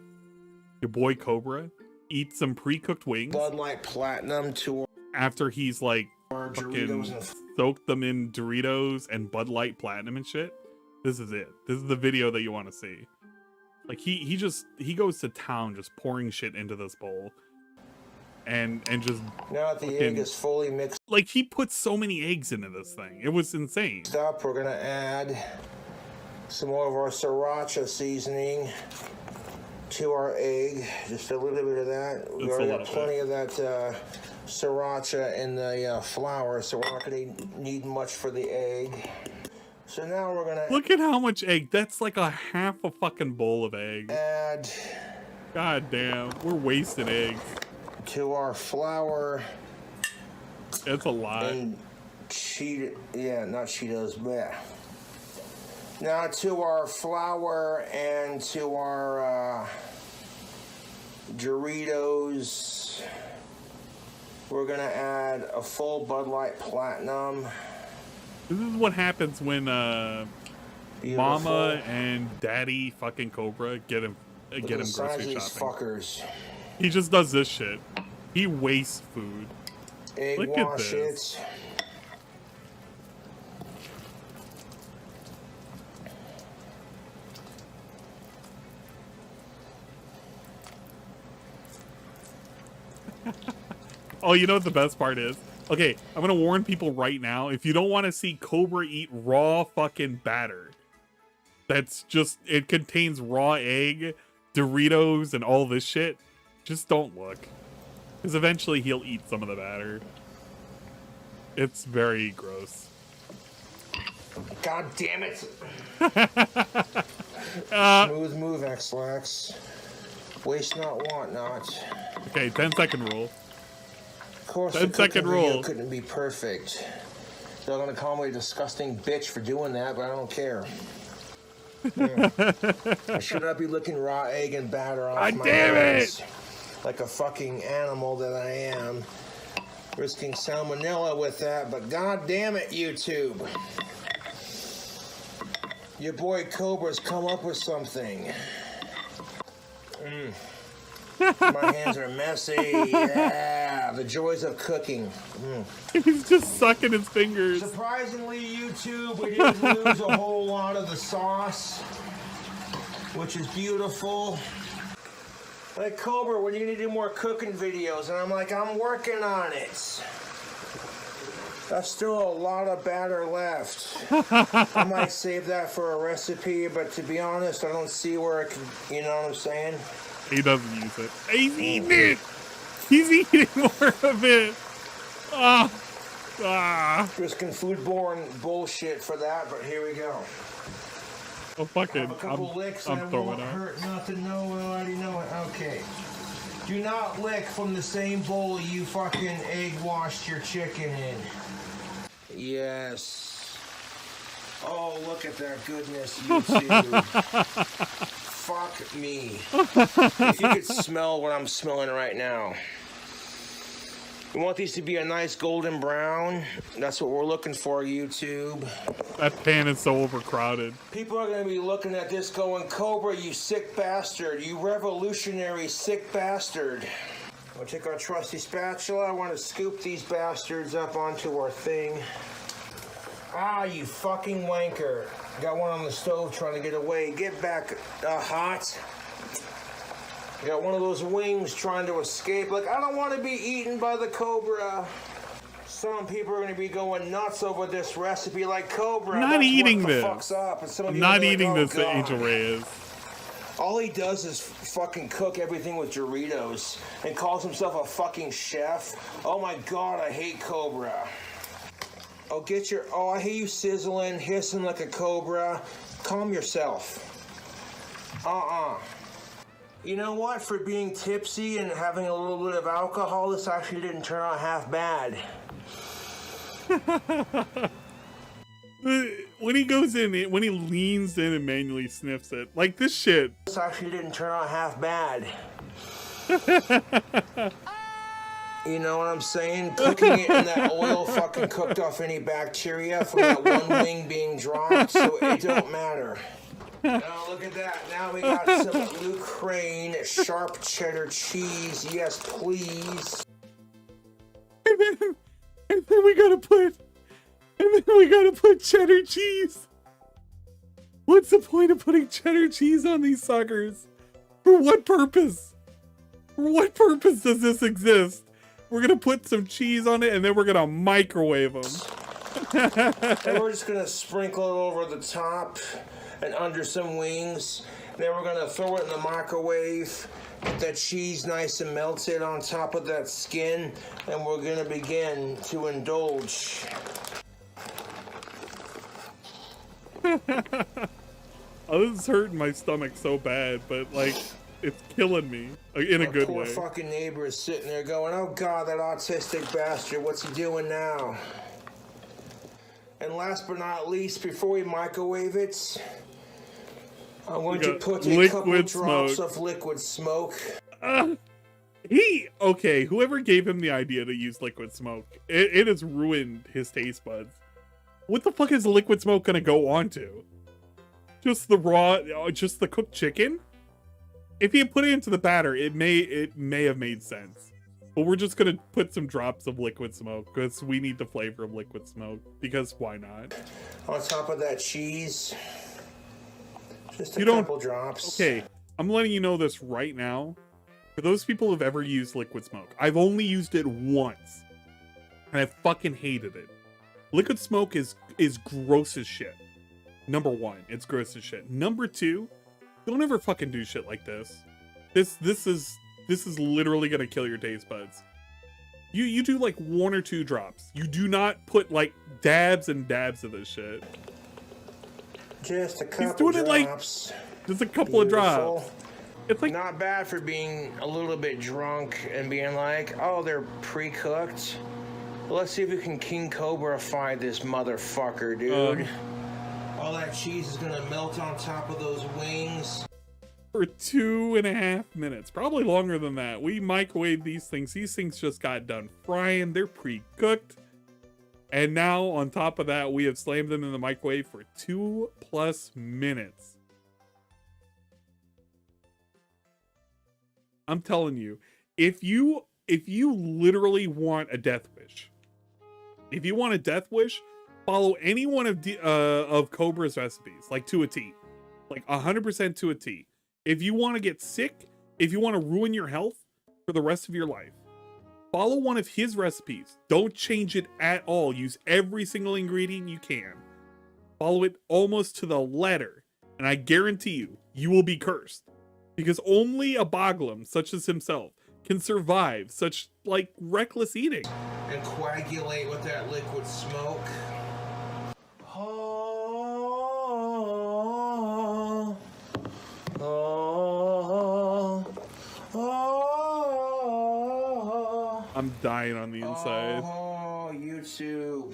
boy Cobra eat some pre-cooked wings, Bud Light Platinum to after he's like Doritos fucking and soaked them in Doritos and Bud Light Platinum and shit. This is it. This is the video that you want to see. Like he goes to town just pouring shit into this bowl. And just now that the egg is fully mixed, like he put so many eggs into this thing. It was insane. up, we're gonna add some more of our sriracha seasoning to our egg. Just a little bit of that. We already got plenty of that sriracha in the flour, so we're not gonna need much for the egg. So now we're gonna look at how much egg. That's like a half a fucking bowl of egg. Add. God damn, we're wasting eggs. To our flour. That's a lot. And not Cheetos, but now to our flour and to our Doritos, we're gonna add a full Bud Light Platinum. This is what happens when Mama and Daddy fucking Cobra get him grocery shopping. Fuckers. He just does this shit. He wastes food. Egg Look at this. Oh, you know what the best part is? Okay, I'm gonna warn people right now. If you don't want to see Cobra eat raw fucking batter, that's just, it contains raw egg, Doritos, and all this shit, just don't look. Because eventually he'll eat some of the batter. It's very gross. God damn it! Smooth move, X-Lax. Waste not, want not. Okay, 10-second rule. Of course, 10-second rule. Couldn't be perfect. They're gonna call me a disgusting bitch for doing that, but I don't care. I should not be licking raw egg and batter off my hands. Like a fucking animal that I am. Risking salmonella with that, but god damn it, YouTube. Your boy Cobra's come up with something. My hands are messy. Yeah, the joys of cooking. He's just sucking his fingers. Surprisingly, YouTube, we didn't lose a whole lot of the sauce, which is beautiful. Like, Cobra, when you need to do more cooking videos, and I'm like, I'm working on it. That's still a lot of batter left. I might save that for a recipe, but to be honest, I don't see where it can, you know what I'm saying? He doesn't use it. He's eating it! He's eating more of it! Risking foodborne bullshit for that, but here we go. Oh, fucking, Have a couple licks I'm and it throwing won't out. hurt nothing, no, I already know it. Okay. Do not lick from the same bowl you fucking egg washed your chicken in. Yes. Oh, look at that goodness, YouTube. Fuck me. If you could smell what I'm smelling right now. We want these to be a nice golden brown. That's what we're looking for, YouTube. That pan is so overcrowded. People are going to be looking at this going, Cobra, you sick bastard. You revolutionary sick bastard. We'll take our trusty spatula. I want to scoop these bastards up onto our thing. Ah, you fucking wanker. Got one on the stove trying to get away. Get back, hot. Got one of those wings trying to escape. Like, I don't want to be eaten by the cobra. Some people are going to be going nuts over this recipe like cobra. I'm not eating this. I'm not eating this, Angel Reyes. All he does is fucking cook everything with Doritos and calls himself a fucking chef. Oh my God, I hate cobra. Oh, I hear you sizzling, hissing like a cobra. Calm yourself. You know what? For being tipsy and having a little bit of alcohol, this actually didn't turn out half bad. When he goes in, when he leans in and manually sniffs it, like this shit. This actually didn't turn out half bad. You know what I'm saying? Cooking it in that oil fucking cooked off any bacteria from that one wing being dropped, so it don't matter. Now look at that. Now we got some Ukraine sharp cheddar cheese. Yes, please. And then we gotta put cheddar cheese. What's the point of putting cheddar cheese on these suckers? For what purpose? For what purpose does this exist? We're gonna put some cheese on it and then we're gonna microwave them. And we're just gonna sprinkle it over the top and under some wings. Then we're gonna throw it in the microwave. Get that cheese nice and melted on top of that skin, and we're gonna begin to indulge. Oh, this is hurting my stomach so bad, but like, it's killing me in a good way. Our poor fucking neighbor is sitting there going, oh God, that autistic bastard, what's he doing now? And last but not least, before we microwave it, I'm going to put a couple drops of liquid smoke. Whoever gave him the idea to use liquid smoke, it has ruined his taste buds. What the fuck is liquid smoke gonna go onto? Just the cooked chicken? If you put it into the batter, it may have made sense. But we're just gonna put some drops of liquid smoke because we need the flavor of liquid smoke. Because why not? On top of that cheese, just a couple drops. Okay, I'm letting you know this right now. For those people who've ever used liquid smoke, I've only used it once, and I fucking hated it. Liquid smoke is gross as shit. Number one, it's gross as shit. Number two, don't ever fucking do shit like this. This is literally gonna kill your taste buds. You do like 1 or 2 drops. You do not put like dabs and dabs of this shit. Just a couple He's doing drops. It like just a couple of drops. It's like not bad for being a little bit drunk and being like, oh, they're pre-cooked. Well, let's see if we can King Cobra-fy this motherfucker, dude. All that cheese is gonna melt on top of those wings. For 2.5 minutes, probably longer than that. We microwave these things. These things just got done frying. They're pre-cooked. And now, on top of that, we have slammed them in the microwave for 2+ minutes. I'm telling you, if you literally want a death wish, follow any one of Cobra's recipes, like to a T, like 100% to a T. If you want to get sick, if you want to ruin your health for the rest of your life, follow one of his recipes. Don't change it at all. Use every single ingredient you can. Follow it almost to the letter, and I guarantee you, you will be cursed. Because only a boglum such as himself can survive such, like, reckless eating. And coagulate with that liquid smoke. Oh, oh, oh. I'm dying on the inside. Oh, YouTube.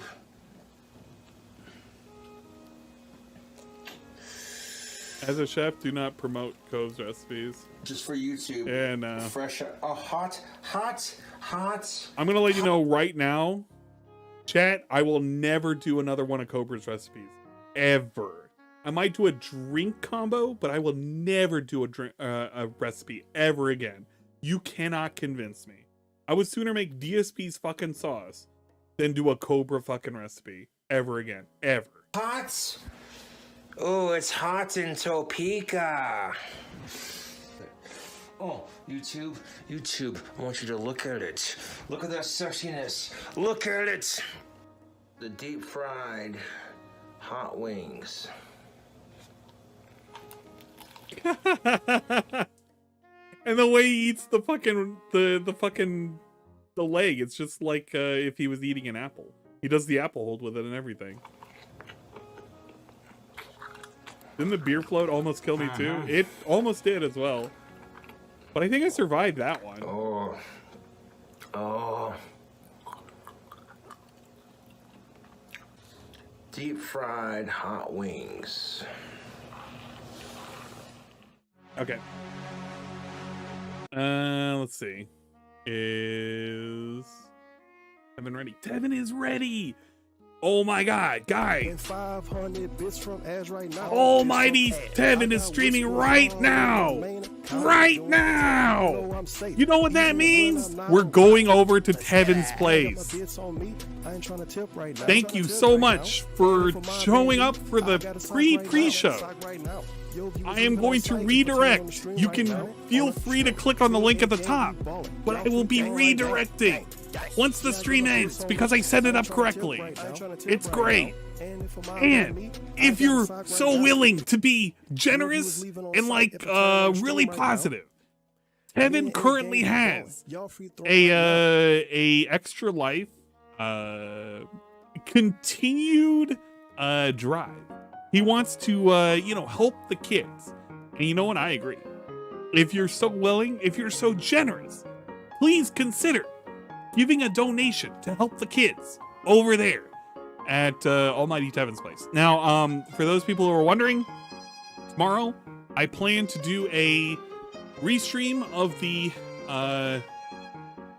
As a chef, do not promote Cove's recipes. Just for YouTube. And fresh, hot. I'm gonna let you know right now, chat, I will never do another one of Cobra's recipes. Ever. I might do a drink combo, but I will never do a recipe ever again. You cannot convince me. I would sooner make DSP's fucking sauce than do a Cobra fucking recipe ever again. Ever. Hot? Oh, it's hot in Topeka. Oh, YouTube, I want you to look at it. Look at that sexiness. Look at it. The deep fried hot wings. And the way he eats the fucking the leg, it's just like if he was eating an apple. He does the apple hold with it and everything. Didn't the beer float almost kill me too? It almost did as well. But I think I survived that one. Oh. Deep fried hot wings. Okay. Let's see. Is Tevin ready? Tevin is ready. Oh my god, guys. Almighty Tevin is streaming right now. Right now. You know what that means? We're going over to Tevin's place. Thank you so much for showing up for the pre-show. I am going to redirect. You can feel free to click on the link at the top, but I will be redirecting once the stream ends because I set it up correctly. It's great. And if you're so willing to be generous and really positive, Tevin currently has a extra life continued drive. He wants to help the kids. And you know what? I agree. If you're so willing, if you're so generous, please consider giving a donation to help the kids over there at Almighty Tevin's place. Now, for those people who are wondering, tomorrow I plan to do a restream of the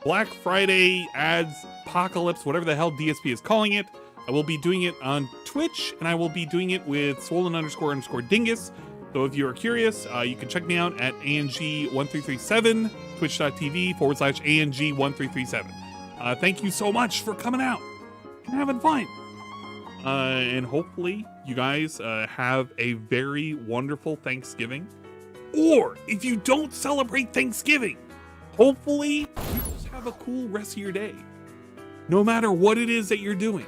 Black Friday ads apocalypse, whatever the hell DSP is calling it. I will be doing it on Twitch, and I will be doing it with swollen__dingus. So if you're curious, you can check me out at ANG1337, twitch.tv/ANG1337. Thank you so much for coming out and having fun. And hopefully you guys have a very wonderful Thanksgiving. Or if you don't celebrate Thanksgiving, hopefully you just have a cool rest of your day. No matter what it is that you're doing.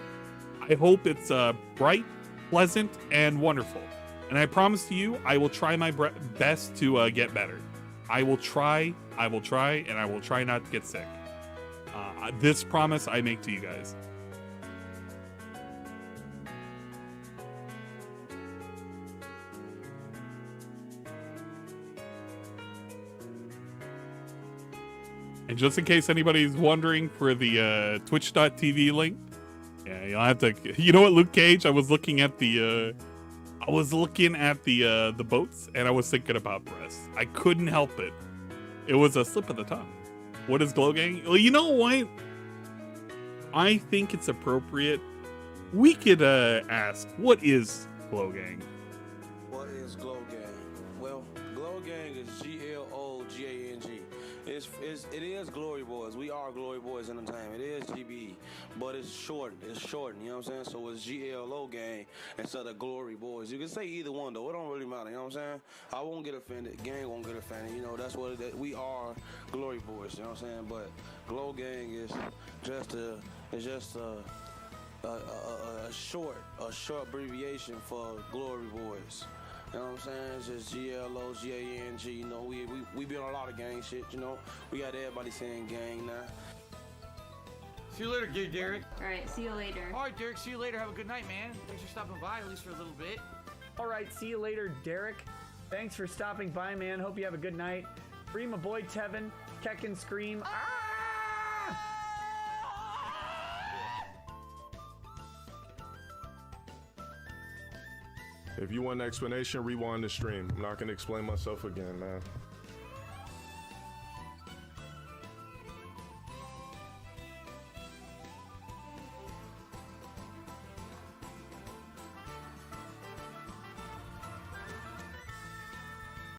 I hope it's bright, pleasant, and wonderful. And I promise to you, I will try my best to get better. I will try, and I will try not to get sick. This promise I make to you guys. And just in case anybody's wondering for the twitch.tv link, yeah, you'll have to. You know what, Luke Cage? I was looking at the boats, and I was thinking about breasts. I couldn't help it. It was a slip of the tongue. What is Glow Gang? Well, you know what? I think it's appropriate. We could ask, what is Glow Gang? What is Glow Gang? Well, Glow Gang is GLOGANG. It is Glory Boys. We are Glory Boys Entertainment. It is GBE, but it's shortened. It's shortened. You know what I'm saying? So it's GLO Gang instead of Glory Boys. You can say either one though. It don't really matter. You know what I'm saying? I won't get offended. Gang won't get offended. You know that's what we are. Glory Boys. You know what I'm saying? But Glow Gang is just a short abbreviation for Glory Boys. You know what I'm saying? It's just GLOGANG. You know, we been on a lot of gang shit. You know, we got everybody saying gang now. See you later, Derek. All right, see you later. All right, Derek, see you later. Have a good night, man. Thanks for stopping by, at least for a little bit. All right, see you later, Derek. Thanks for stopping by, man. Hope you have a good night. Free my boy Tevin. Keck and scream. If you want an explanation, rewind the stream. I'm not going to explain myself again, man.